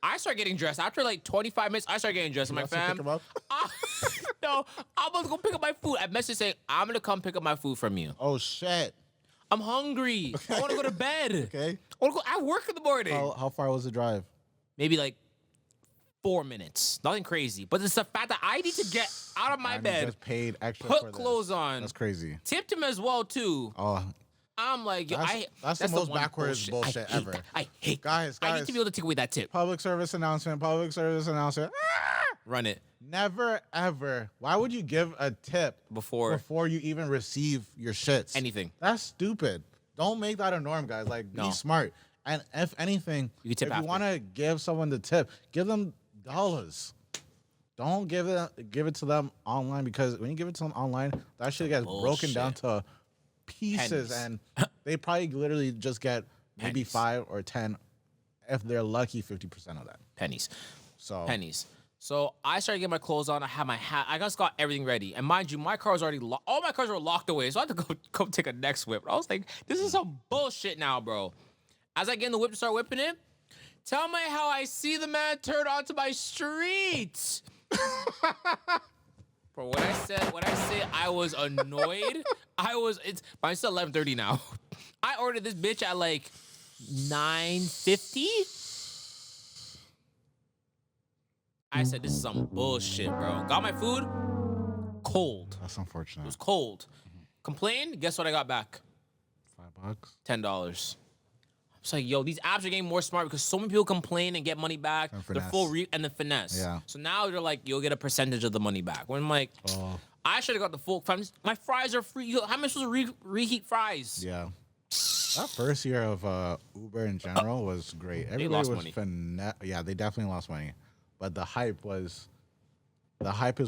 I start getting dressed. After like 25 minutes, I start getting dressed. I'm like, fam, no, I'm about to go pick up my food. I messaged saying, I'm gonna come pick up my food from you.
Oh, shit.
I'm hungry.
Okay.
I wanna go to bed.
Okay.
I work in the morning.
How far was the drive?
Maybe like 4 minutes. Nothing crazy. But it's the fact that I need to get out of my
And
bed,
you just paid extra
put
for this.
clothes on.
That's crazy.
Tipped him as well, too.
Oh,
I'm like,
that's the most
one
backwards bullshit
I hate
ever.
that. I hate
Guys,
I need to be able to take away that tip.
public service announcement.
Run it
Never, ever. Why would you give a tip
before
you even receive your shits?
anything.
That's stupid. Don't make that a norm, guys. Like,
No.
be smart. And if anything,
You can tip
if
after.
you want to give someone the tip, give them dollars. Don't give it to them online, because when you give it to them online, that shit gets broken down to pieces,
Pennies.
and they probably literally just get maybe
Pennies.
5 or 10, if they're lucky, 50% of that.
Pennies.
So
Pennies. So I started getting my clothes on. I had my hat. I just got everything ready. And mind you, my car was already locked. All my cars were locked away. So I had to go take a next whip. I was like, this is some bullshit now, bro. As I get in the whip to start whipping it, tell me how I see the man turn onto my street. Bro, when I say I was annoyed, but it's still 11:30 now. I ordered this bitch at like 9:50. I said, this is some bullshit, bro. Got my food, cold.
that's
It
unfortunate.
was cold. Complained, guess what I got back?
$5.
$10. I was like, yo, these apps are getting more smart because so many people complain and get money back.
And
The
finesse.
full and the finesse.
Yeah.
So now they're like, you'll get a percentage of the money back. When I'm like,
Oh,
I should have got the full. My fries are free. How am I supposed to reheat fries?
yeah. That first year of Uber in general was great. Everybody
lost
was
money.
Yeah, they definitely lost money. But the hype is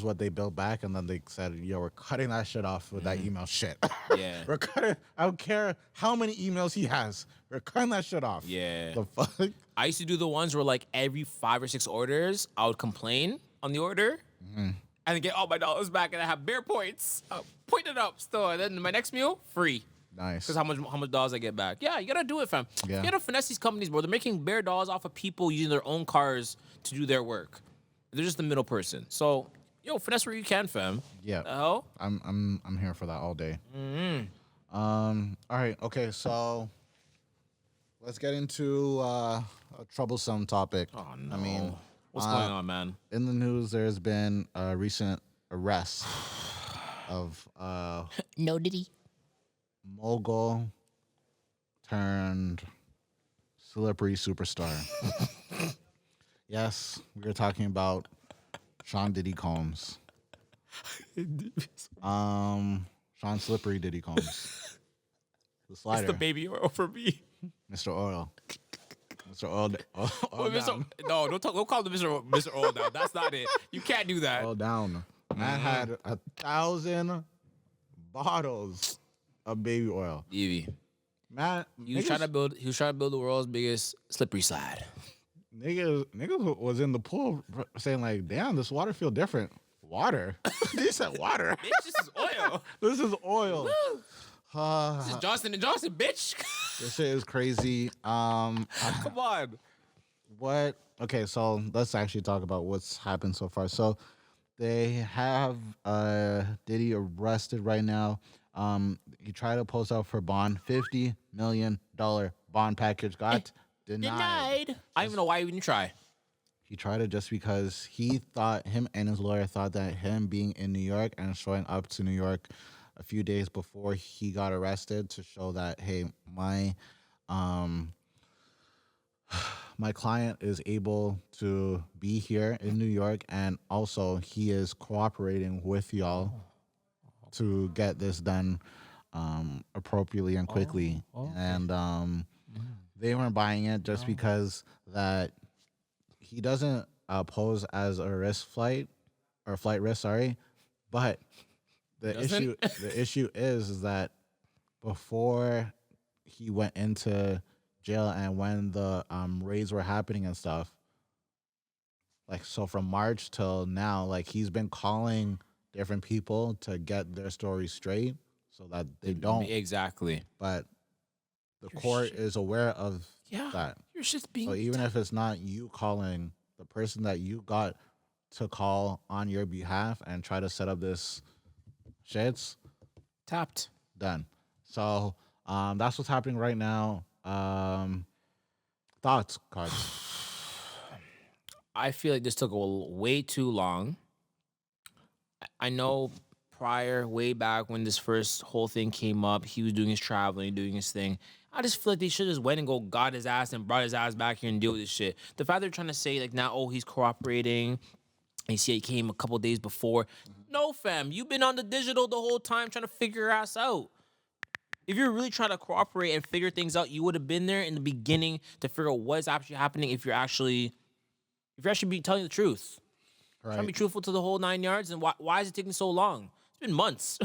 what they built back, and then they said, yo, we're cutting that shit off with that email shit.
Yeah.
We're cutting, I don't care how many emails he has. We're cutting that shit off.
Yeah.
The fuck?
I used to do the ones where like every 5 or 6 orders, I would complain on the order and then get all my dollars back, and I have bare points. Point it up still, and then my next meal free.
Nice.
Because how much dollars I get back? Yeah, you gotta do it, fam.
Yeah.
You gotta finesse these companies, bro. They're making bare dollars off of people using their own cars to do their work. They're just the middle person. So, yo, finesse where you can, fam.
Yeah.
The hell?
I'm here for that all day. All right. Okay. So let's get into a troublesome topic.
Oh no.
I mean,
what's going on, man?
in the news, there's been a recent arrest of
No diddy.
mogul turned slippery superstar. Yes, we were talking about Sean Diddy Combs. Sean Slippery Diddy Combs. The slider.
It's the baby oil for me.
Mr. Oil. Mr. Oil. Oil
Oh,
down.
no, don't call him Mr. Oil now. That's not it. You can't do that.
Oil down. Man had 1,000 bottles of baby oil.
Evie.
Man,
He was trying to build the world's biggest slippery slide.
niggas was in the pool saying like, damn, this water feel different. Water? They said water.
Bitch, this is oil.
This is oil.
This is Johnson & Johnson, bitch.
This shit is crazy.
Come on.
What? Okay, so let's actually talk about what's happened so far. So they have Diddy arrested right now. He tried to post out for bond, $50 million bond package. Got denied.
I don't even know why you even try.
He tried it just because he thought, him and his lawyer thought that him being in New York and showing up to New York a few days before he got arrested to show that, hey, my my client is able to be here in New York, and also he is cooperating with y'all to get this done appropriately and quickly.
okay.
And they weren't buying it just because that he doesn't pose as a risk flight or flight risk, sorry. But the issue is that before he went into jail and when the raids were happening and stuff, like, so from March till now, like, he's been calling different people to get their story straight so that they don't.
Exactly.
But the court is aware of that.
You're just being.
So even if it's not you calling, the person that you got to call on your behalf and try to set up this shit's
tapped.
done. So that's what's happening right now. Thoughts, Cards?
I feel like this took way too long. I know way back when this first whole thing came up, he was doing his traveling, doing his thing. I just feel like they should just went and got his ass and brought his ass back here and deal with this shit. The fact they're trying to say like now, oh, he's cooperating. And you see he came a couple days before. No, fam, you've been on the digital the whole time trying to figure your ass out. If you're really trying to cooperate and figure things out, you would have been there in the beginning to figure out what is actually happening. If you're actually be telling the truth, trying to be truthful to the whole 9 yards, and why is it taking so long? It's been months.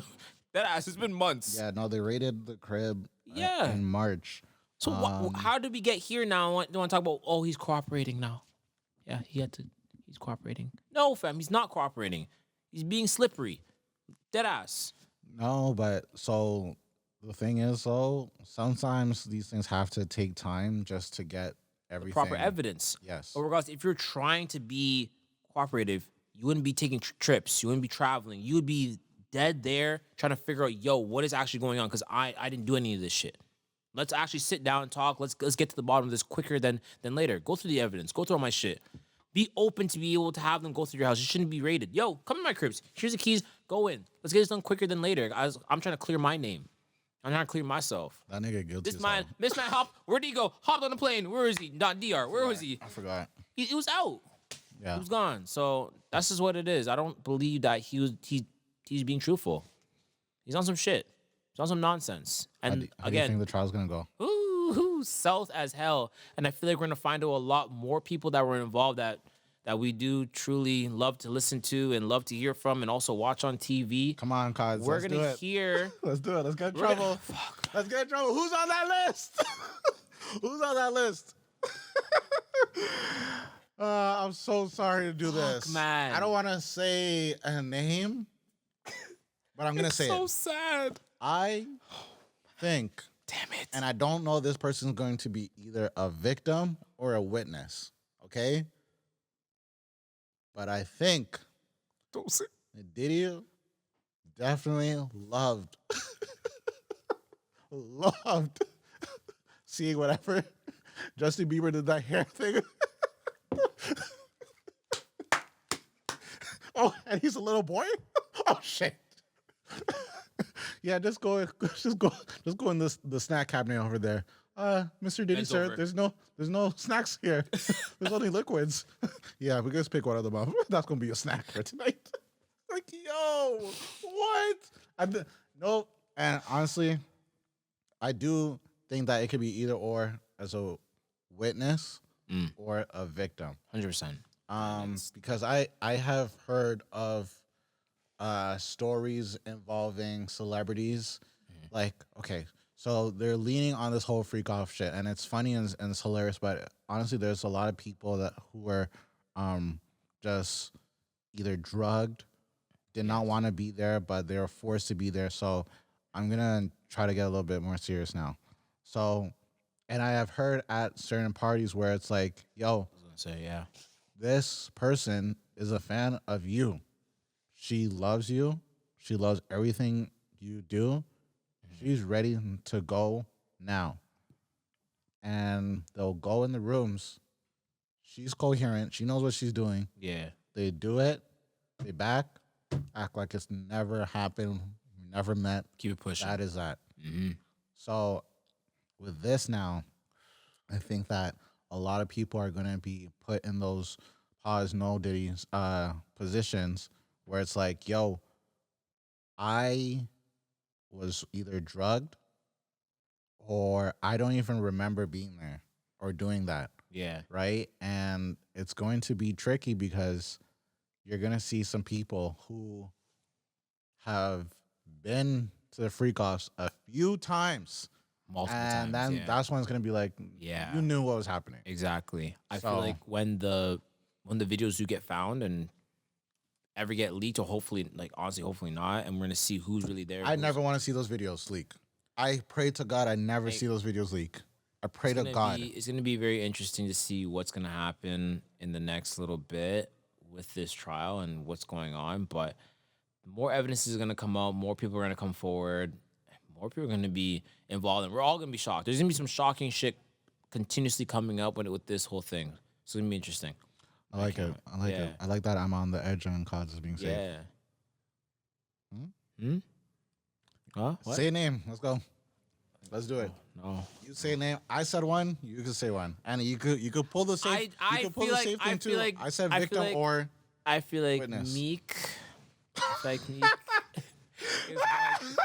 It's been months.
Yeah, no, they raided the crib.
Yeah.
In March.
So how did we get here now? I want to talk about, oh, he's cooperating now. Yeah, he's cooperating. No, fam, he's not cooperating. He's being slippery. Deadass.
No, but so the thing is, though, sometimes these things have to take time just to get everything.
Proper evidence.
Yes.
But regardless, if you're trying to be cooperative, you wouldn't be taking trips. You wouldn't be traveling. You would be dead there trying to figure out, yo, what is actually going on? Because I didn't do any of this shit. Let's actually sit down and talk. Let's get to the bottom of this quicker than later. Go through the evidence. Go through all my shit. Be open to be able to have them go through your house. You shouldn't be raided. Yo, come in my cribs. Here's the keys. Go in. Let's get this done quicker than later. I'm trying to clear my name. I'm trying to clear myself.
That nigga guilty.
This man where'd he go? Hopped on the plane. Where is he? Not DR. Where was he?
I forgot.
He was out.
Yeah.
He was gone. So that's just what it is. I don't believe that he's being truthful. He's on some shit. He's on some nonsense. And
how do you think the trial's gonna go?
Ooh, south as hell. And I feel like we're gonna find out a lot more people that were involved that we do truly love to listen to and love to hear from and also watch on TV.
Come on, Cos.
We're gonna hear.
Let's do it. Let's get in trouble. Let's get in trouble. Who's on that list? Who's on that list? I'm so sorry to do this.
Man.
I don't want to say a name, but I'm gonna say it.
So sad.
I think.
Damn it.
And I don't know this person's going to be either a victim or a witness. Okay. But I think Diddy definitely loved seeing whatever Justin Bieber did that hair thing. Oh, and he's a little boy? Oh shit. Yeah, just go in the snack cabinet over there. Mr. Diddy, sir, there's no snacks here. There's only liquids. Yeah, we just pick one of them up. That's gonna be a snack for tonight. Like, yo, what? No, and honestly, I do think that it could be either or as a witness or a victim.
100%.
Because I have heard of stories involving celebrities. Like, okay, so they're leaning on this whole freak off shit, and it's funny and it's hilarious. But honestly, there's a lot of people who are just either drugged, did not want to be there, but they were forced to be there. So I'm gonna try to get a little bit more serious now. So, and I have heard at certain parties where it's like, yo,
I was gonna say, yeah,
this person is a fan of you. She loves you. She loves everything you do. She's ready to go now. And they'll go in the rooms. She's coherent. She knows what she's doing.
Yeah.
They do it. They back. Act like it's never happened. We never met.
Keep it pushing.
That is that.
Mm-hmm.
So with this now, I think that a lot of people are gonna be put in those pause no Diddy's positions where it's like, yo, I was either drugged or I don't even remember being there or doing that,
Yeah.
right? And it's going to be tricky because you're gonna see some people who have been to the freak offs a few times,
Multiple
and
times.
then
Yeah.
that's when it's gonna be like,
Yeah.
you knew what was happening.
Exactly. I feel
So-
like when the videos do get found and ever get leaked, or hopefully, like honestly, hopefully not, and we're gonna see who's really there.
I never want to see those videos leak. I pray to God I never see those videos leak. I pray to God.
It's gonna be very interesting to see what's gonna happen in the next little bit with this trial and what's going on. But more evidence is gonna come out. More people are gonna come forward. More people are gonna be involved, and we're all gonna be shocked. There's gonna be some shocking shit continuously coming up with this whole thing. It's gonna be interesting.
I like it. I like it. I like that I'm on the edge and cause is being safe.
Yeah. Huh? What?
Say a name. Let's go. Let's do it.
No.
You say a name. I said one. You can say one, and you could pull the safe.
I
you could pull
feel
the
like-
safe
I
thing
feel
too.
like-
I said
I feel
victim
like-
or
I feel like
witness.
Meek. I feel like Meek. is 1,000.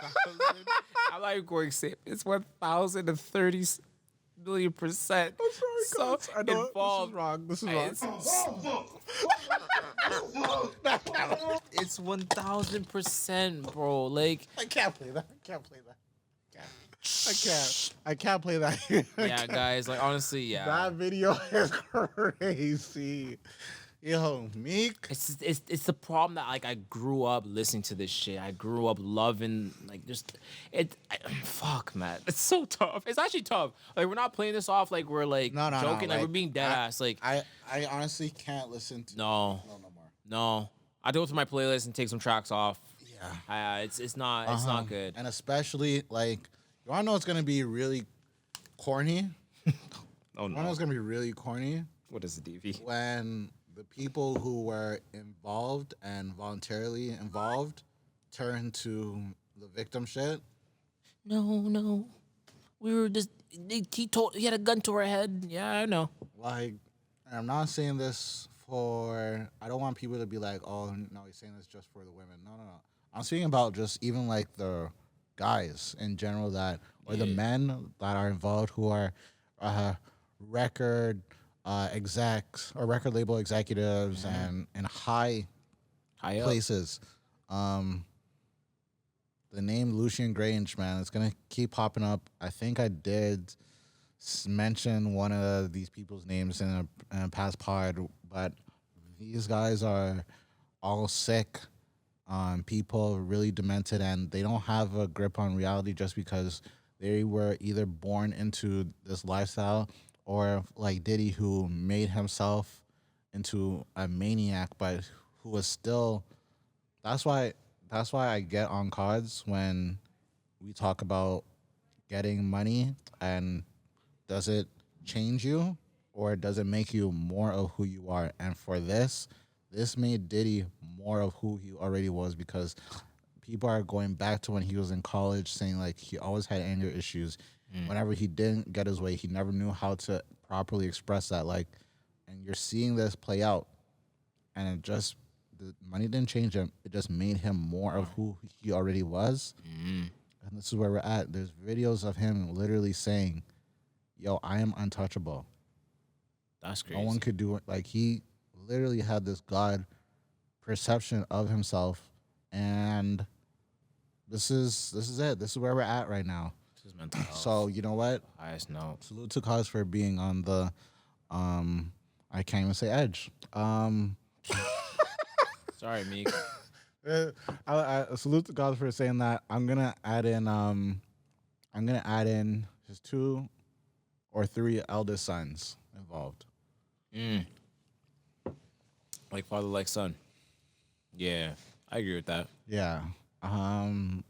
I'm not going safe. It's 1,030 million%. So
I know
involved.
this is wrong. This is wrong.
It's 1,000%, bro. Like,
I can't play that. I can't play that. I can't play that.
yeah, guys. Like, honestly, yeah.
That video is crazy. Yo, Meek.
It's the problem that like I grew up listening to this shit. I grew up loving like just fuck, man. It's so tough. It's actually tough. Like we're not playing this off like we're like
No,
joking. Like
like,
we're being dead ass. Like
I honestly can't listen to
no
more.
no. I go through my playlist and take some tracks off.
Yeah.
It's not good.
And especially like you wanna know it's gonna be really corny?
Oh
You wanna know
no.
it's gonna be really corny?
What is the DV?
When the people who were involved and voluntarily involved turn to the victim shit.
No. We were just he had a gun to our head. Yeah, I know.
Like, and I'm not saying this for, I don't want people to be like, oh, no, he's saying this just for the women. No. I'm speaking about just even like the guys in general that, or the men that are involved who are record execs or record label executives and in high
High up.
places. The name Lucian Grange, man, it's gonna keep popping up. I think I did mention one of these people's names in a past pod, but these guys are all sick. People really demented, and they don't have a grip on reality just because they were either born into this lifestyle or like Diddy, who made himself into a maniac, but who was still. That's why I get on cards when we talk about getting money, and does it change you or does it make you more of who you are? And for this made Diddy more of who he already was, because people are going back to when he was in college saying like he always had anger issues. Whenever he didn't get his way, he never knew how to properly express that. Like, and you're seeing this play out, and it just, the money didn't change him. It just made him more of who he already was. And this is where we're at. There's videos of him literally saying, yo, I am untouchable.
That's crazy.
No one could do it. Like, he literally had this God perception of himself. And this is it. This is where we're at right now.
This is mental health.
So, you know what?
Highest note.
Salute to Cause for being on the, I can't even say edge.
Sorry, Meek.
I salute to God for saying that. I'm gonna add in his 2 or 3 eldest sons involved.
Like father, like son. Yeah, I agree with that.
Yeah.
Wow.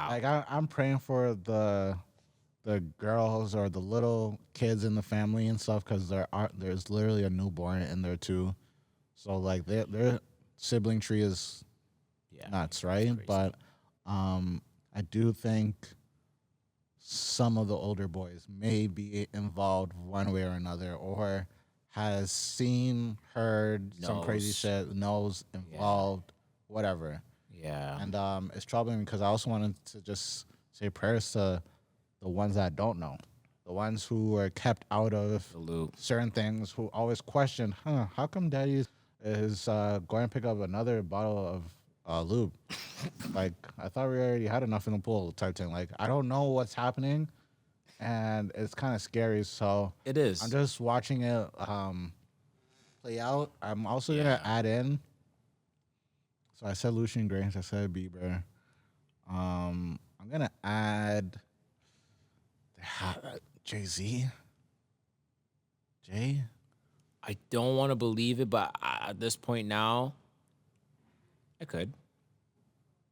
Like I'm praying for the girls or the little kids in the family and stuff, because there's literally a newborn in there too. So like their sibling tree is nuts, right?
crazy.
But I do think some of the older boys may be involved one way or another, or has seen, heard some crazy
Knows.
shit, knows, involved, whatever.
Yeah.
And it's troubling because I also wanted to just say prayers to the ones that don't know, the ones who are kept out of
The loop.
certain things, who always question, how come daddy is going to pick up another bottle of lube? Like, I thought we already had enough in the pool type thing. Like, I don't know what's happening, and it's kind of scary. So
It is.
I'm just watching it play out. I'm also going to add in. So I said Lucian Grace, I said Bieber. I'm going to add Jay-Z. Jay?
I don't want to believe it, but at this point now, I could.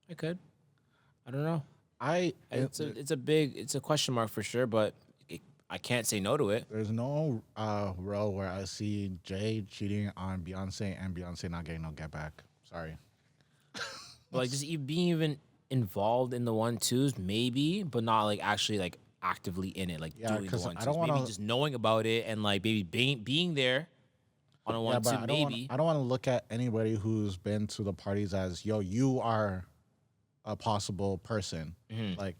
I don't know. It's a question mark for sure, but I can't say no to it.
There's no row where I see Jay cheating on Beyonce and Beyonce not getting no get back. Sorry.
But like just being even involved in the 1-2s, maybe, but not like actually like actively in it, like doing the
'cause I
1-2s.
don't
Maybe
wanna-
just knowing about it and like maybe being there on a 1-2,
I
maybe.
don't want to look at anybody who's been to the parties as, yo, you are a possible person. Like,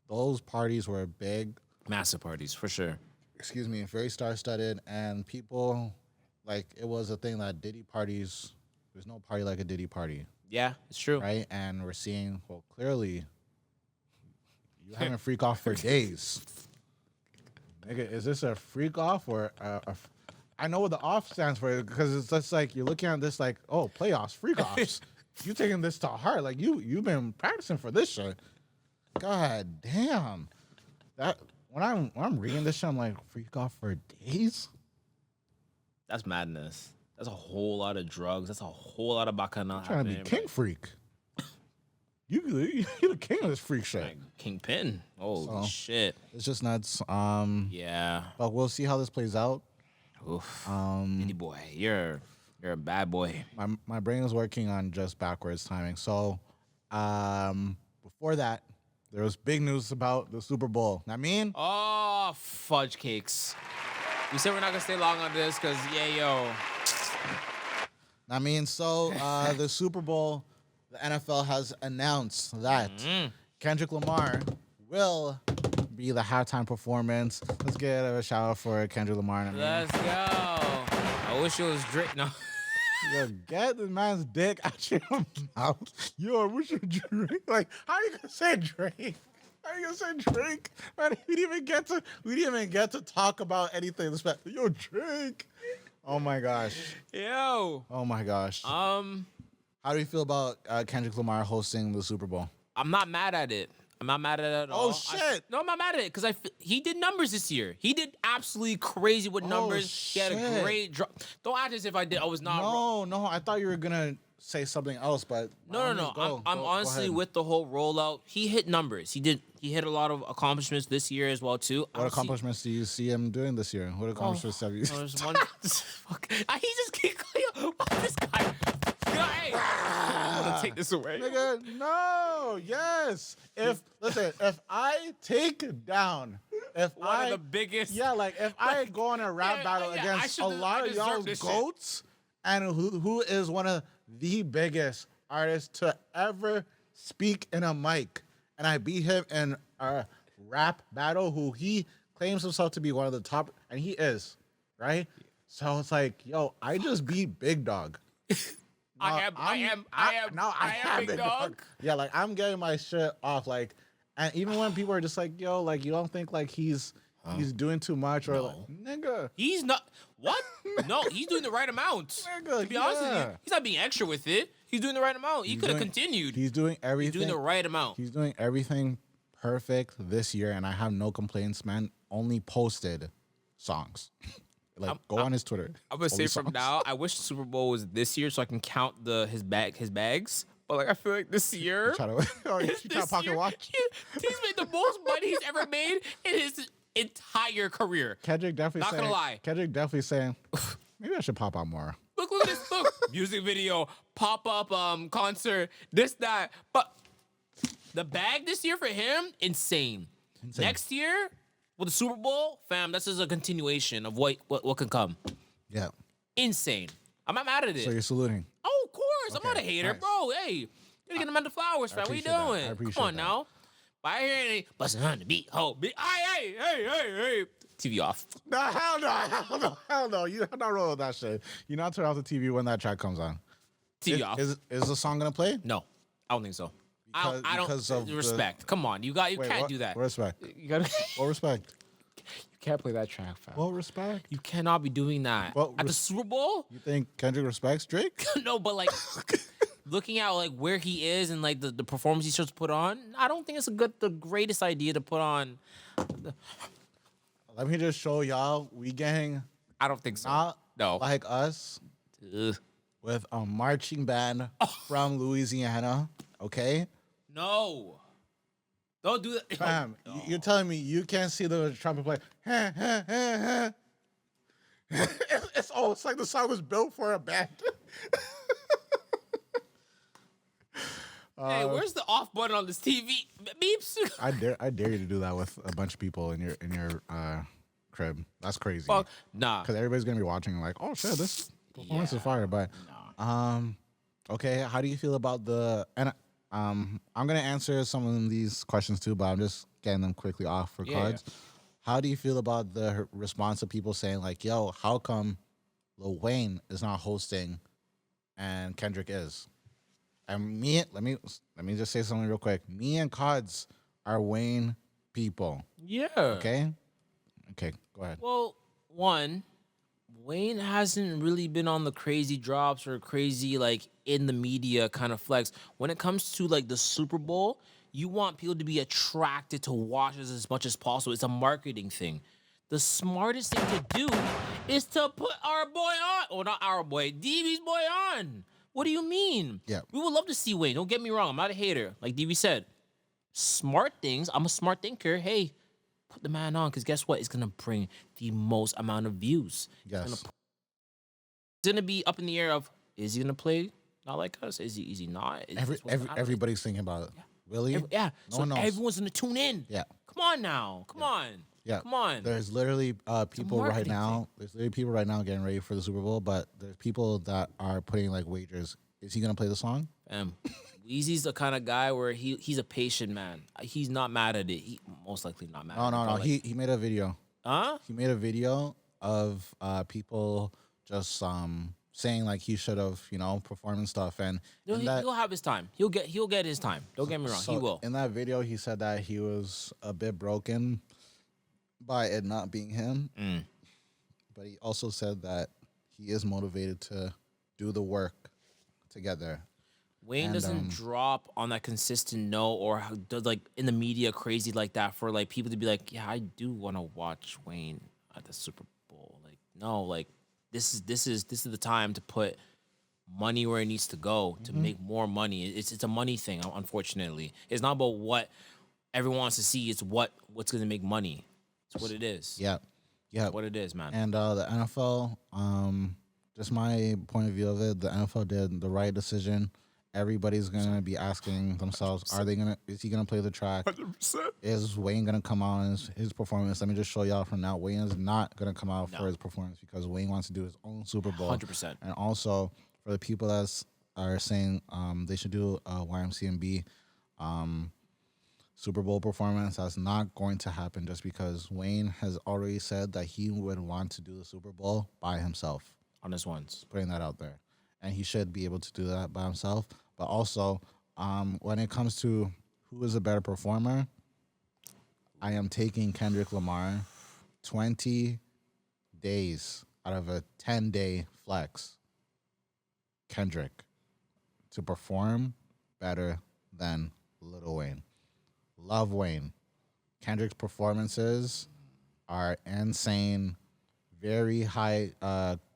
those parties were big,
Massive parties for sure.
very star-studded, and people, like, it was a thing that Diddy parties, there's no party like a Diddy party,
Yeah, it's true.
right? And we're seeing, well, clearly, you haven't freak off for days. Nigga, is this a freak off or I know what the off stands for, because it's just like you're looking at this like, oh, playoffs, freak offs. You taking this to heart, like you've been practicing for this shit. God damn, that when I'm reading this shit, I'm like, freak off for days.
That's madness. That's a whole lot of drugs. That's a whole lot of bacchanal.
Trying to be king freak. You the king of this freak shit.
Like Kingpin. Holy
So.
shit.
It's just nuts.
Yeah.
But we'll see how this plays out.
Oof. Diddy boy, you're a bad boy.
My brain is working on just backwards timing. So, before that, there was big news about the Super Bowl. I mean,
Oh, fudge cakes. We said we're not gonna stay long on this because
the Super Bowl, the NFL has announced that Kendrick Lamar will be the halftime performance. Let's get a shout out for Kendrick Lamar. I mean,
let's go. I wish it was Drake. No.
yo, get the man's dick out your mouth. Yo, I wish you Drake. Like, how are you gonna say Drake? How are you gonna say Drake? Man, we didn't even get to talk about anything. Yo, Drake. Oh my gosh.
Yo.
Oh my gosh. How do you feel about Kendrick Lamar hosting the Super Bowl?
I'm not mad at it. I'm not mad at it at all.
Oh shit.
No, I'm not mad at it because he did numbers this year. He did absolutely crazy with numbers. He had a
shit.
great drop. Don't act as if I was not.
No, I thought you were gonna say something else, but
No. I'm honestly
ahead.
with the whole rollout. He hit numbers. He hit a lot of accomplishments this year as well too.
What accomplishments do you see him doing this year? What accomplishments have you?
There's one. Fuck. He just keep this guy. Hey, I'm gonna take this away.
Nigga, no, yes. If I take down,
One of the biggest.
if I go on a rap battle against a lot of y'all goats, and who is one of the biggest artists to ever speak in a mic, and I beat him in a rap battle, who he claims himself to be one of the top, and he is, right? So it's like, yo, I just beat Big Dog.
I am big dog.
Yeah, like I'm getting my shit off, like, and even when people are just like, yo, like you don't think like he's doing too much, or like, nigga,
He's not. What? No, he's doing the right amount.
Nigga,
To be honest with
yeah.
you, he's not being extra with it. He's doing the right amount. He could have continued.
He's doing everything.
He's doing the right amount.
He's doing everything perfect this year, and I have no complaints, man. Only posted songs. Like, go on his Twitter.
I'm gonna say
Only
from
songs.
now, I wish the Super Bowl was this year so I can count his bags. But like I feel like this year,
Try to pocket watch.
He's made the most money he's ever made in his entire career.
Kendrick definitely
Not
saying,
gonna lie.
Kendrick definitely saying, maybe I should pop out more.
Look at this. Look, music video, pop up, concert, this that. But the bag this year for him, insane.
Insane.
Next year with the Super Bowl, fam, this is a continuation of what can come.
Yeah.
Insane. I'm not mad at it.
So you're saluting.
Oh, of course. I'm not a
Okay,
hater,
nice.
bro. Hey, you gotta get them on the flowers, fam. What you
appreciate that. I
doing?
appreciate
Come on
that.
now. But I hear any busting on the beat. Oh, hey. TV off.
No, hell no. You're not rolling with that shit. You're not turn off the TV when that track comes on.
TV off.
Is the song gonna play?
No, I don't think so. I
Because
don't
of
respect. Come on, you
Wait,
can't
what?
do that.
What respect?
You gotta.
What respect?
You can't play that track, fam.
What respect?
You cannot be doing that
Well,
at the Super Bowl.
You think Kendrick respects Drake?
No, but like looking at like where he is and like the performance he's supposed to put on, I don't think it's the greatest idea to put on.
Let me just show y'all. We gang
I don't think so.
not
No.
like us
Ugh.
with a marching band from Louisiana. Okay,
No. Don't do that.
fam. You're telling me you can't see the trumpet play? It's like the song was built for a band.
Hey, where's the off button on this TV? Beeps.
I dare you to do that with a bunch of people in your crib. That's crazy.
Fuck. Nah.
Because everybody's gonna be watching like, oh shit, this performance is fire. But okay, how do you feel about I'm gonna answer some of these questions too, but I'm just getting them quickly off for cards. How do you feel about the response of people saying like, yo, how come Lil Wayne is not hosting and Kendrick is? And let me just say something real quick. Me and Cods are Wayne people.
Yeah.
Okay, go ahead.
Well, one, Wayne hasn't really been on the crazy drops or crazy like in the media kind of flex. When it comes to like the Super Bowl, you want people to be attracted to watch this as much as possible. It's a marketing thing. The smartest thing to do is to put our boy on. Oh, not our boy, DB's boy on. What do you mean?
Yeah.
We would love to see Wayne. Don't get me wrong. I'm not a hater. Like DB said, smart things. I'm a smart thinker. Hey, put the man on because guess what? It's going to bring the most amount of views.
Yes.
It's gonna be up in the air of, is he going to play not like us? Is he not? Is this what's gonna happen?
Everybody's thinking about it. Really?
Yeah.
No
So
one knows.
everyone's going to tune in.
Yeah.
Come on now. Come on.
Yeah.
Come on.
There's literally people right
marketing
now.
thing.
There's literally people right now getting ready for the Super Bowl, but there's people that are putting like wagers. Is he gonna play the song?
Weezy's the kind of guy where he's a patient man. He's not mad at it. He most likely not mad.
No.
Probably.
He made a video.
Huh?
He made a video of people just saying like he should have performed and stuff, and
He'll have his time. He'll get his time. Don't get me wrong.
so
He will.
In that video, he said that he was a bit broken by it not being him, but he also said that he is motivated to do the work together.
Wayne doesn't drop on that consistent note or does like in the media crazy like that for like people to be like, yeah, I do want to watch Wayne at the Super Bowl. Like, no, like this is the time to put money where it needs to go to make more money. It's a money thing, unfortunately. It's not about what everyone wants to see. It's what's going to make money. It's what it is.
Yeah.
What it is, man.
And the NFL, just my point of view of it, the NFL did the right decision. Everybody's gonna be asking themselves, is he gonna play the track?
100%.
Is Wayne gonna come out in his performance? Let me just show y'all from now. Wayne is not gonna come out for his performance because Wayne wants to do his own Super Bowl.
100%.
And also for the people that are saying they should do a YMCMB Super Bowl performance, that's not going to happen just because Wayne has already said that he would want to do the Super Bowl by himself.
On this ones.
Putting that out there. And he should be able to do that by himself. But also, when it comes to who is a better performer, I am taking Kendrick Lamar 20 days out of a 10-day flex. Kendrick to perform better than Lil Wayne. Love Wayne. Kendrick's performances are insane, very high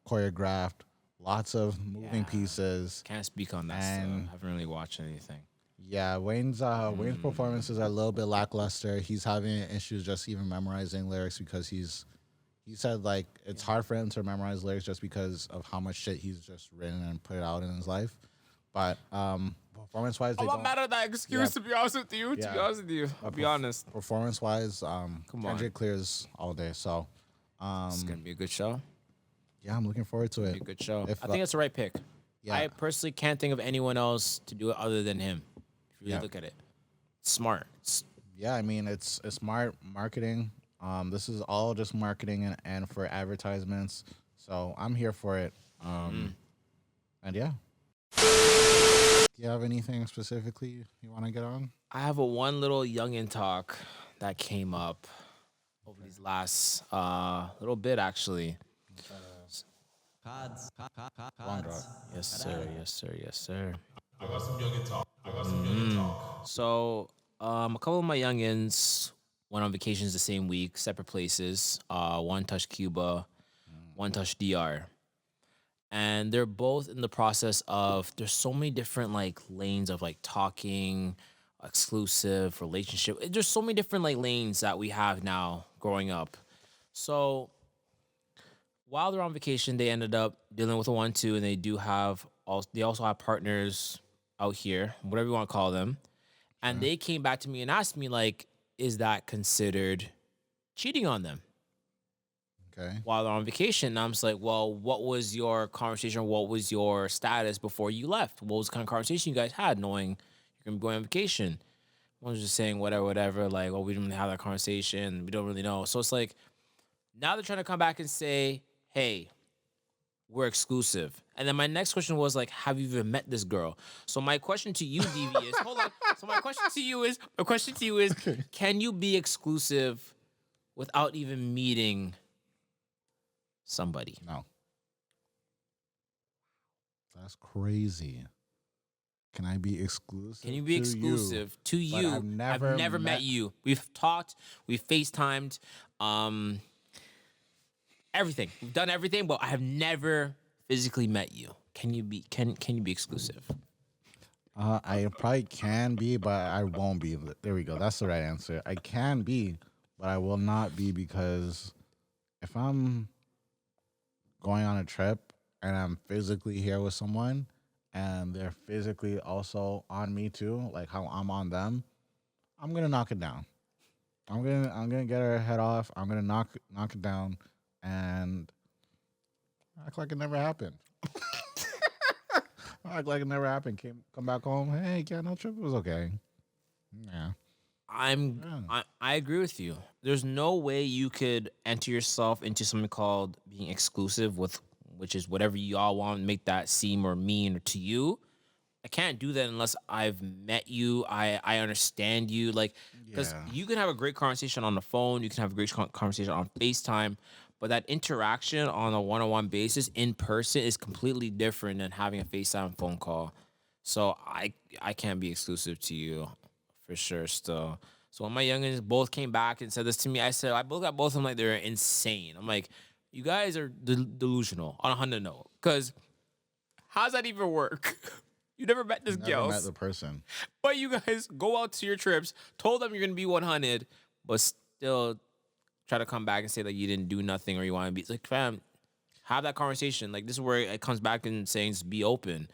choreographed, lots of moving pieces.
Can't speak on that stuff. I haven't really watched anything.
Yeah, Wayne's performances are a little bit lackluster. He's having issues just even memorizing lyrics because he said like it's hard for him to memorize lyrics just because of how much shit he's just written and put out in his life. But Performance wise, they
I'm
don't.
not mad at that excuse.
Yeah.
To be honest with you,
Yeah.
I'll be honest.
Performance wise,
Come on.
Kendrick clears all day. So,
It's gonna be a good show.
yeah, I'm looking forward to
Be
it.
a good show.
If,
I think that's the right pick.
yeah.
I personally can't think of anyone else to do it other than him. If you really
Yeah.
look at it, smart.
Yeah, I mean it's smart marketing. This is all just marketing and for advertisements. So I'm here for it. And yeah. Do you have anything specifically you want to get on?
I have a one little Youngn Talk that came up over these last little bit actually.
Pods.
Long drop.
Yes, sir. Yes, sir. Yes, sir.
I got some Youngn Talk.
So, a couple of my youngins went on vacations the same week, separate places. One touched Cuba, one touched DR. And they're both in the process of, there's so many different like lanes of like talking, exclusive, relationship. There's so many different like lanes that we have now growing up. So while they're on vacation, they ended up dealing with a 1-2, and they also have partners out here, whatever you want to call them. And they came back to me and asked me, like, is that considered cheating on them
Okay.
while they're on vacation? And I'm just like, well, what was your conversation? What was your status before you left? What was the kind of conversation you guys had knowing you're going to be going on vacation? One was just saying whatever, like, oh, we didn't really have that conversation. We don't really know. So it's like, now they're trying to come back and say, hey, we're exclusive. And then my next question was like, have you even met this girl? So my question to you, DV, is hold on. So my question to you is, can you be exclusive without even meeting somebody?
No. That's crazy. Can I be exclusive?
Can you be exclusive to
But
you?
I've never
met you. We've talked, we've FaceTimed, everything. We've done everything, but I have never physically met you. Can you be exclusive?
I probably can be, but I won't be. There we go. That's the right answer. I can be, but I will not be, because if I'm going on a trip and I'm physically here with someone and they're physically also on me too, like how I'm on them, I'm gonna knock it down. I'm gonna get her head off. I'm gonna knock it down and act like it never happened. Act like it never happened. Come back home. Hey, yeah, no trip. It was okay. Yeah.
I agree with you. There's no way you could enter yourself into something called being exclusive with, which is whatever y'all want to make that seem or mean to you. I can't do that unless I've met you. I understand you, like, because
Yeah.
you can have a great conversation on the phone. You can have a great conversation on FaceTime. But that interaction on a one-on-one basis in person is completely different than having a FaceTime phone call. So I can't be exclusive to you for sure still. So when my youngins both came back and said this to me, I looked at both of them like they're insane. I'm like, you guys are delusional on a 100 note. Because how's that even work? You never met this
Never
girl.
met the person.
But you guys go out to your trips, told them you're going to be 100, but still try to come back and say that you didn't do nothing or you want to be. It's like, fam, have that conversation. Like, this is where it comes back and saying, just be open.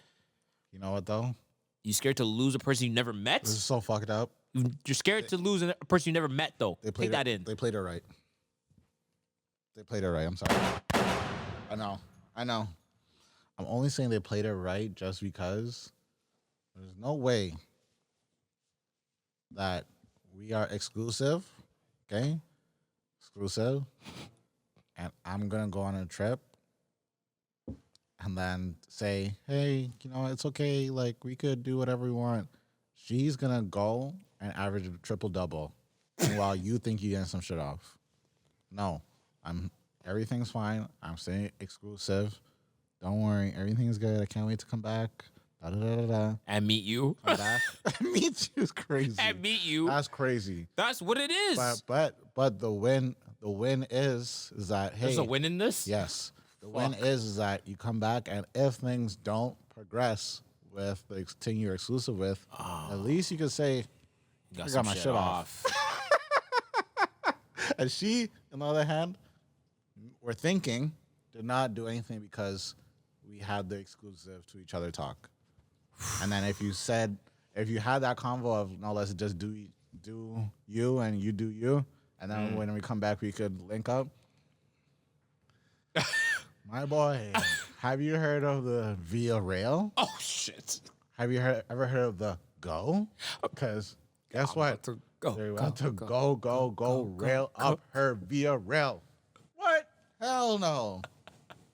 You know what though?
You scared to lose a person you never met?
This is so fucked up.
You're scared to lose a person you never met, though. Take that in.
They played it right. They played it right. I'm sorry. I know. I'm only saying they played it right just because there's no way that we are exclusive, okay? Exclusive. And I'm going to go on a trip and then say, hey, you know, it's okay. Like, we could do whatever we want. She's going to go and average a triple-double while you think you're getting some shit off. No. Everything's fine. I'm saying exclusive. Don't worry. Everything's good. I can't wait to come back. Da-da-da-da-da.
And meet you.
Come back. Meet you is crazy.
And meet you.
That's crazy.
That's what it is.
But the win is that, hey.
There's a win in this?
Yes. The win is that you come back, and if things don't progress with the team you're exclusive with, at least you can say,
You
I got my shit off. And she, on the other hand, we're thinking did not do anything because we had the exclusive to each other talk. And then if you had that convo of no, let's just do you and you do you, and then when we come back we could link up. My boy, have you heard of the Via Rail?
Oh shit!
Have you ever heard of the Go? Because guess what? They want to go rail up her Via Rail. What? Hell no.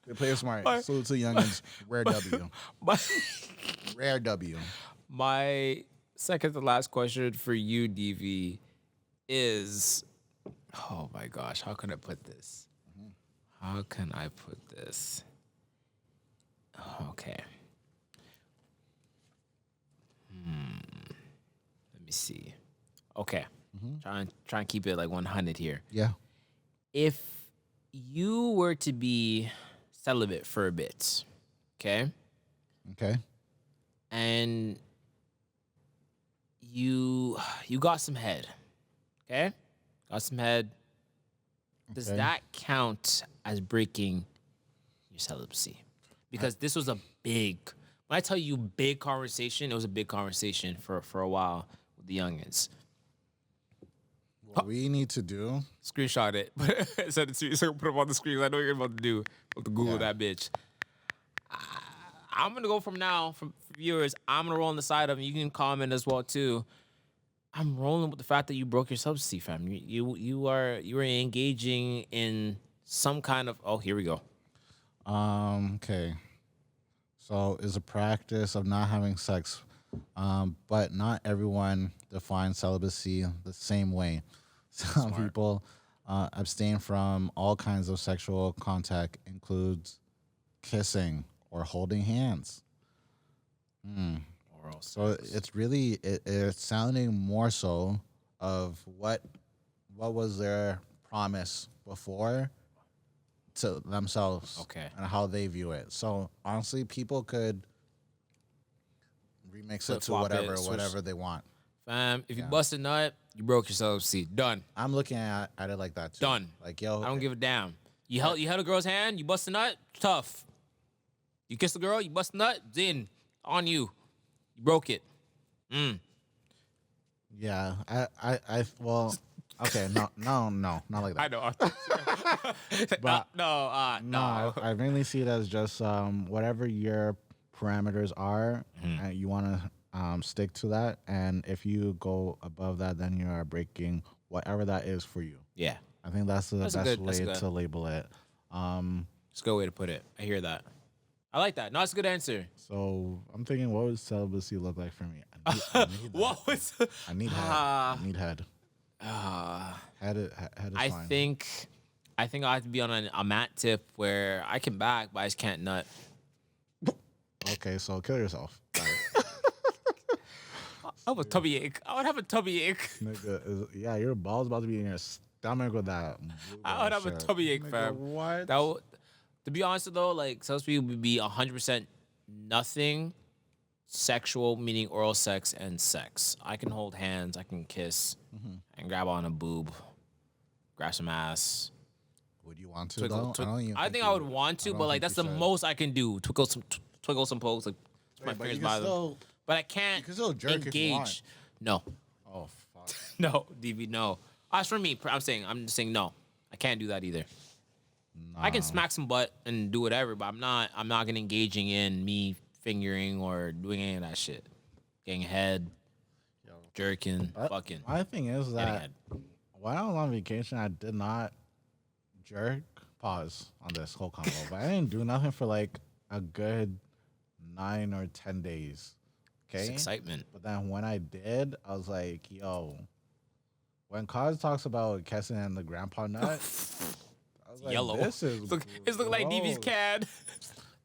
They play smart. Salute to Youngins. Rare W. Rare W.
My second to last question for you, DV, is, oh my gosh, how can I put this? How can I put this? Okay. Let me see. Okay. Try and keep it like 100 here.
Yeah.
If you were to be celibate for a bit, okay?
Okay.
And you got some head, okay? Got some head. Does
Okay.
that count as breaking your celibacy? Because this was a big, when I tell you big conversation, it was a big conversation for a while with the youngins.
What we need to do.
Screenshot it. Send it to you so I can put it on the screen. I know what you're about to do. About to Google that bitch. I'm gonna go from now, from viewers. I'm gonna roll on the side of them. You can comment as well too. I'm rolling with the fact that you broke your celibacy, fam. You were engaging in some kind of. Oh, here we go.
Okay. So it's a practice of not having sex, but not everyone defines celibacy the same way. Some people abstain from all kinds of sexual contact, includes kissing or holding hands.
Oral
So it's really it's sounding more so of what was their promise before to themselves,
Okay.
and how they view it. So honestly, people could remix it to
Flip-flop it, switch.
whatever they want.
Fam, if you bust a nut, you broke your celibacy. Done.
I'm looking at it like that too.
Done.
Like, yo,
I don't give a damn. You held a girl's hand, you bust a nut, tough. You kiss a girl, you bust a nut, then on you. You broke it.
Yeah, well, okay, no, not like that.
I know.
But
No.
I mainly see it as just whatever your parameters are, and you want to stick to that. And if you go above that, then you are breaking whatever that is for you.
Yeah.
I think that's the best
good-
way
that's good.
to label it.
It's a good way to put it. I hear that. I like that. No, it's a good answer.
So I'm thinking, what would celibacy look like for me? I need that.
What was?
I need head. I need head. Head is
I
fine.
think I have to be on a mat tip where I can back, but I just can't nut.
Okay, so kill yourself.
I have a tummy ache. I would have a tummy ache.
Nigga, your ball's about to be in your stomach with that.
I would have a tummy ache,
Nigga,
fam.
what?
To be honest though, like celibacy would be 100% nothing sexual, meaning oral sex and sex. I can hold hands, I can kiss, I can grab on a boob, grab some ass.
Would you want to
Twinkle,
though?
I think I would want to, but like that's the most I can do. Twinkle some pokes, like my
But
fingers
you
by
can
them.
still.
But I can't
You can still jerk
engage.
if you want.
No,
Oh fuck.
no, DV, no. As for me, I'm just saying no. I can't do that either. I can smack some butt and do whatever, but I'm not gonna engaging in me fingering or doing any of that shit. Getting head, jerking, fucking.
My thing is
Getting
that
head.
when I was on vacation, I did not jerk. Pause on this whole combo, but I didn't do nothing for like a good 9 or 10 days.
It's
Okay.
excitement.
But then when I did, I was like, yo, when Kaz talks about kissing and the grandpa nut, I was like,
Yellow.
this is
It's look like DV's
gross.
CAD.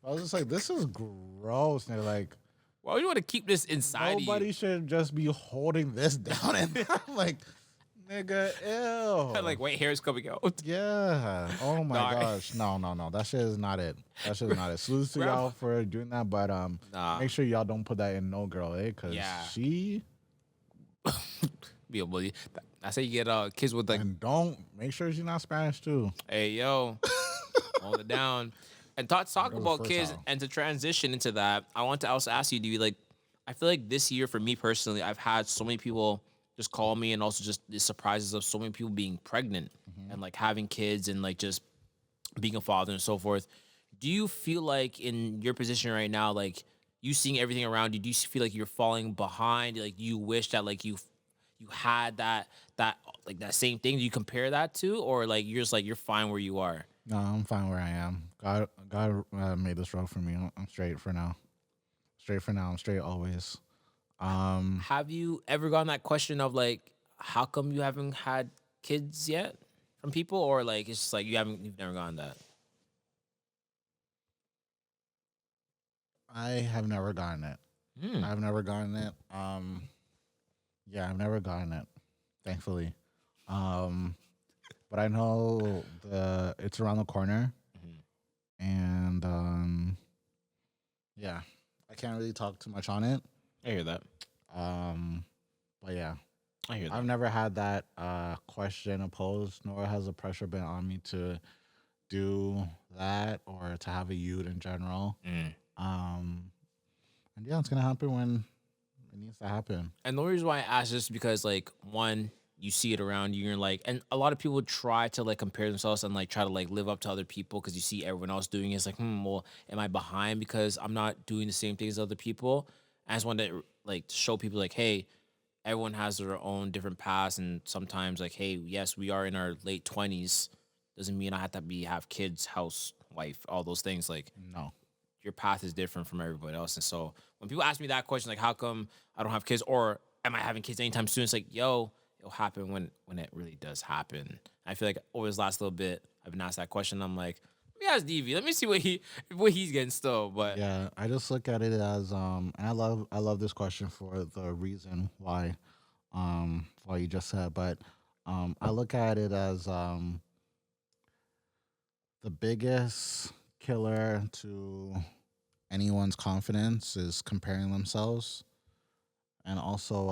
I was just like, this is gross. And they're like,
Why would you want to keep this inside
nobody
of
should just be holding this down. And I'm like, nigga, ew.
you? Like white hair is coming out.
Yeah. Oh my
Nah.
gosh. No. That shit is not it. That shit is not it. Salutes to y'all for doing that, but
Nah.
make sure y'all don't put that in no girl, Cause
Yeah.
she
Be a bully. That's how you get kids with like,
and don't make sure she's not Spanish too.
hey yo, hold it down. And talk
That was
about
first
kids
time.
and to transition into that. I want to also ask you, do you like I feel like this year for me personally, I've had so many people just call me, and also just the surprises of so many people being pregnant and like having kids and like just being a father and so forth. Do you feel like in your position right now, like you seeing everything around you, do you feel like you're falling behind? Like you wish that like you had that like that same thing? Do you compare that to, or like you're just like you're fine where you are?
No, I'm fine where I am. God made this road for me. I'm straight for now. Straight for now. I'm straight always.
Have you ever gotten that question of like, how come you haven't had kids yet from people, or like it's just like you've never gotten that?
I have never gotten it.
Hmm.
I've never gotten it. Yeah, I've never gotten it, thankfully. Um, but I know it's around the corner, and yeah, I can't really talk too much on it.
I hear that.
Um, but yeah,
I hear that.
I've never had that question posed, nor has the pressure been on me to do that or to have a youth in general. Um, and yeah, it's gonna happen when it needs to happen.
And the only reason why I ask this is because like one, you see it around you, and you're like, and a lot of people try to like compare themselves and like try to like live up to other people because you see everyone else doing it. It's like, well, am I behind because I'm not doing the same things as other people? I just want to like show people like, hey, everyone has their own different paths, and sometimes like, hey, yes, we are in our late 20s. Doesn't mean I have to have kids, house, wife, all those things. Like
No.
your path is different from everybody else. And so when people ask me that question, like, how come I don't have kids, or am I having kids anytime soon? It's like, yo, it'll happen when it really does happen. I feel like over this last little bit, I've been asked that question. I'm like, let me ask DV. Let me see what he's getting still. But
Yeah, I just look at it as and I love this question for the reason why you just said, but I look at it as the biggest killer to anyone's confidence is comparing themselves, and also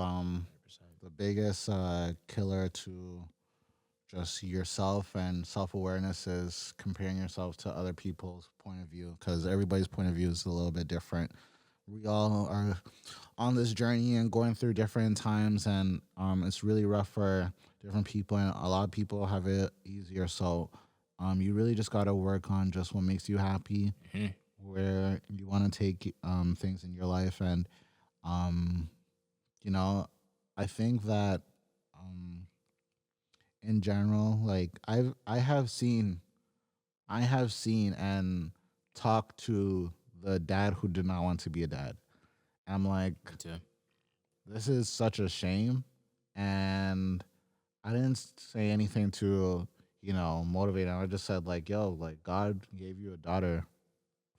the biggest killer to just yourself and self-awareness is comparing yourself to other people's point of view, because everybody's point of view is a little bit different. We all are on this journey and going through different times, and it's really rough for different people, and a lot of people have it easier. So you really just got to work on just what makes you happy, where you want to take things in your life. And um, you know, I think that in general, like I have seen and talked to the dad who did not want to be a dad. I'm like,
me too.
this is such a shame. And I didn't say anything to, motivate him. I just said like, yo, like God gave you a daughter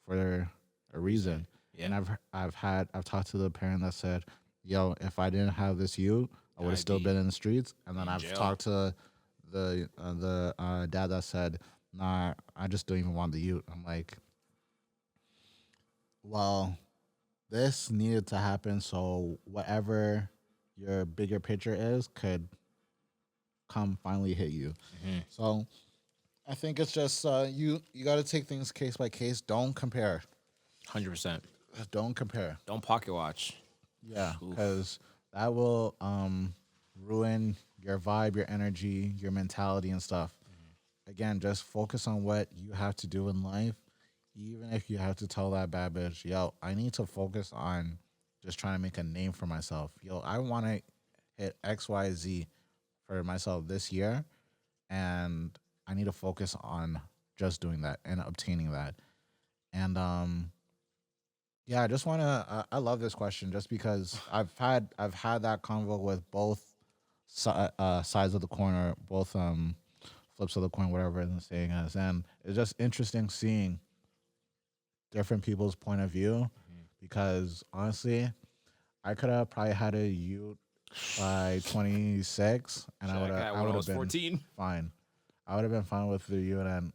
for a reason.
Yeah.
And I've talked to the parent that said, yo, if I didn't have this I would have still been in the streets. And then I've
jail.
talked to the dad that said, nah, I just don't even want the youth. I'm like, well, this needed to happen so whatever your bigger picture is could come finally hit you. So I think it's just you got to take things case by case. Don't compare.
100%.
Don't compare.
Don't pocket watch.
Yeah, because that will ruin your vibe, your energy, your mentality, and stuff. Again, just focus on what you have to do in life. Even if you have to tell that bad bitch, yo, I need to focus on just trying to make a name for myself. Yo, I want to hit X, Y, Z for myself this year, and I need to focus on just doing that and obtaining that. And yeah, I just want to. I love this question just because I've had that convo with both sides of the corner, both flips of the coin, whatever the saying is, and it's just interesting seeing different people's point of view. Because honestly, I could have probably had a youth by 26, and I would have been
14.
fine. I would have been fine with the youth and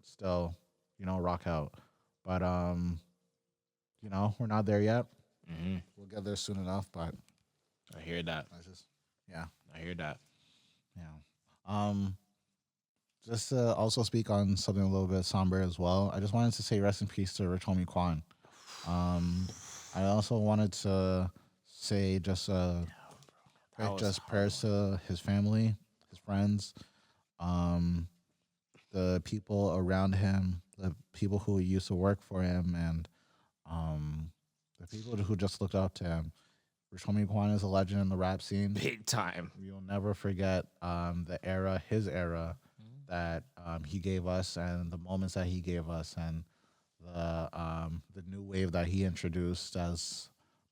still, rock out. But we're not there yet. We'll get there soon enough. But
I hear that.
Yeah,
I hear that.
yeah. Just to also speak on something a little bit somber as well, I just wanted to say rest in peace to Rich Homie Quan. I also wanted to say just
That was
just
hard.
prayers to his family, his friends, um, the people around him, the people who used to work for him, and the people who just looked up to him. Rich Homie Quan is a legend in the rap scene.
Big time.
You'll never forget the era, his era, that he gave us, and the moments that he gave us, and the new wave that he introduced as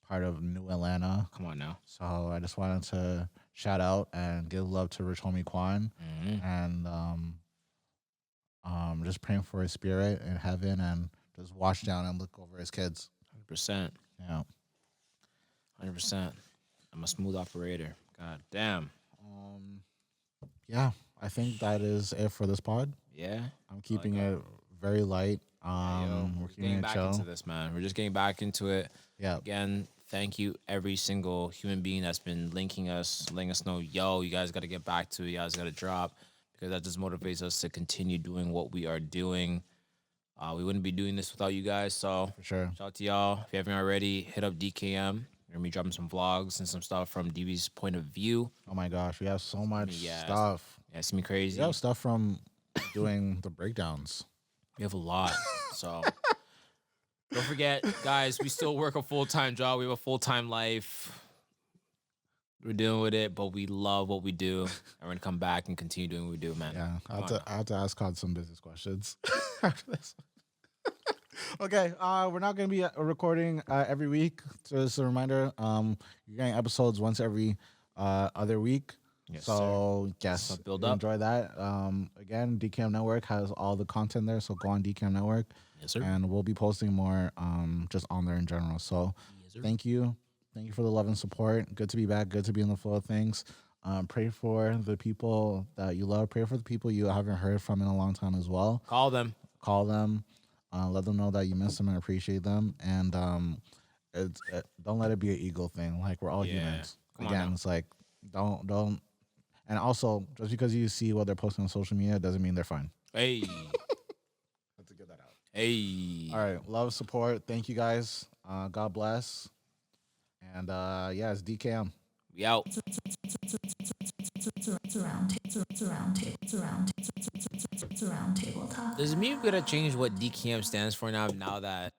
part of New Atlanta.
Come on now.
So I just wanted to shout out and give love to Rich Homie Quan, and just praying for his spirit in heaven, and just watch down and look over his kids.
100%.
Yeah.
100%. I'm a smooth operator. God damn.
Yeah, I think that is it for this pod.
Yeah.
I'm keeping it very light.
Yo,
We're
we're
keeping
getting
it
back
chill.
into this, man. We're just getting back into it.
Yeah.
Again, thank you every single human being that's been linking us, letting us know, yo, you guys got to get back to it. You guys got to drop, because that just motivates us to continue doing what we are doing. We wouldn't be doing this without you guys. So
For sure.
shout out to y'all. If you haven't already, hit up DKM. We're going to be dropping some vlogs and some stuff from DB's point of view.
Oh my gosh, we have so much
Yeah.
stuff.
Yeah, it's going to be crazy.
We have stuff from doing the breakdowns.
We have a lot. So don't forget, guys, we still work a full-time job. We have a full-time life. We're dealing with it, but we love what we do. And we're going to come back and continue doing what we do, man.
Yeah,
Come
I have to ask Cod some business questions after this. Okay, we're not going to be recording every week. Just a reminder, you're getting episodes once every other week.
Yes,
so yes,
So build
you
up.
enjoy that. Again, DKM Network has all the content there, so go on DKM Network,
Yes, sir.
and we'll be posting more just on there in general. So
Yes, sir.
thank you for the love and support. Good to be back. Good to be in the flow of things. Pray for the people that you love. Pray for the people you haven't heard from in a long time as well.
Call them.
Call them. Let them know that you miss them and appreciate them. And don't let it be an ego thing. Like, we're all
Yeah.
humans.
Come on
Again,
now.
it's like don't. And also, just because you see what they're posting on social media doesn't mean they're fine.
Hey.
Have to get that out.
Hey.
All right, love, support. Thank you guys. God bless. And yeah, it's DKM.
We out.
Roundtable Talk.
Does it mean we gotta change what DKM stands for now that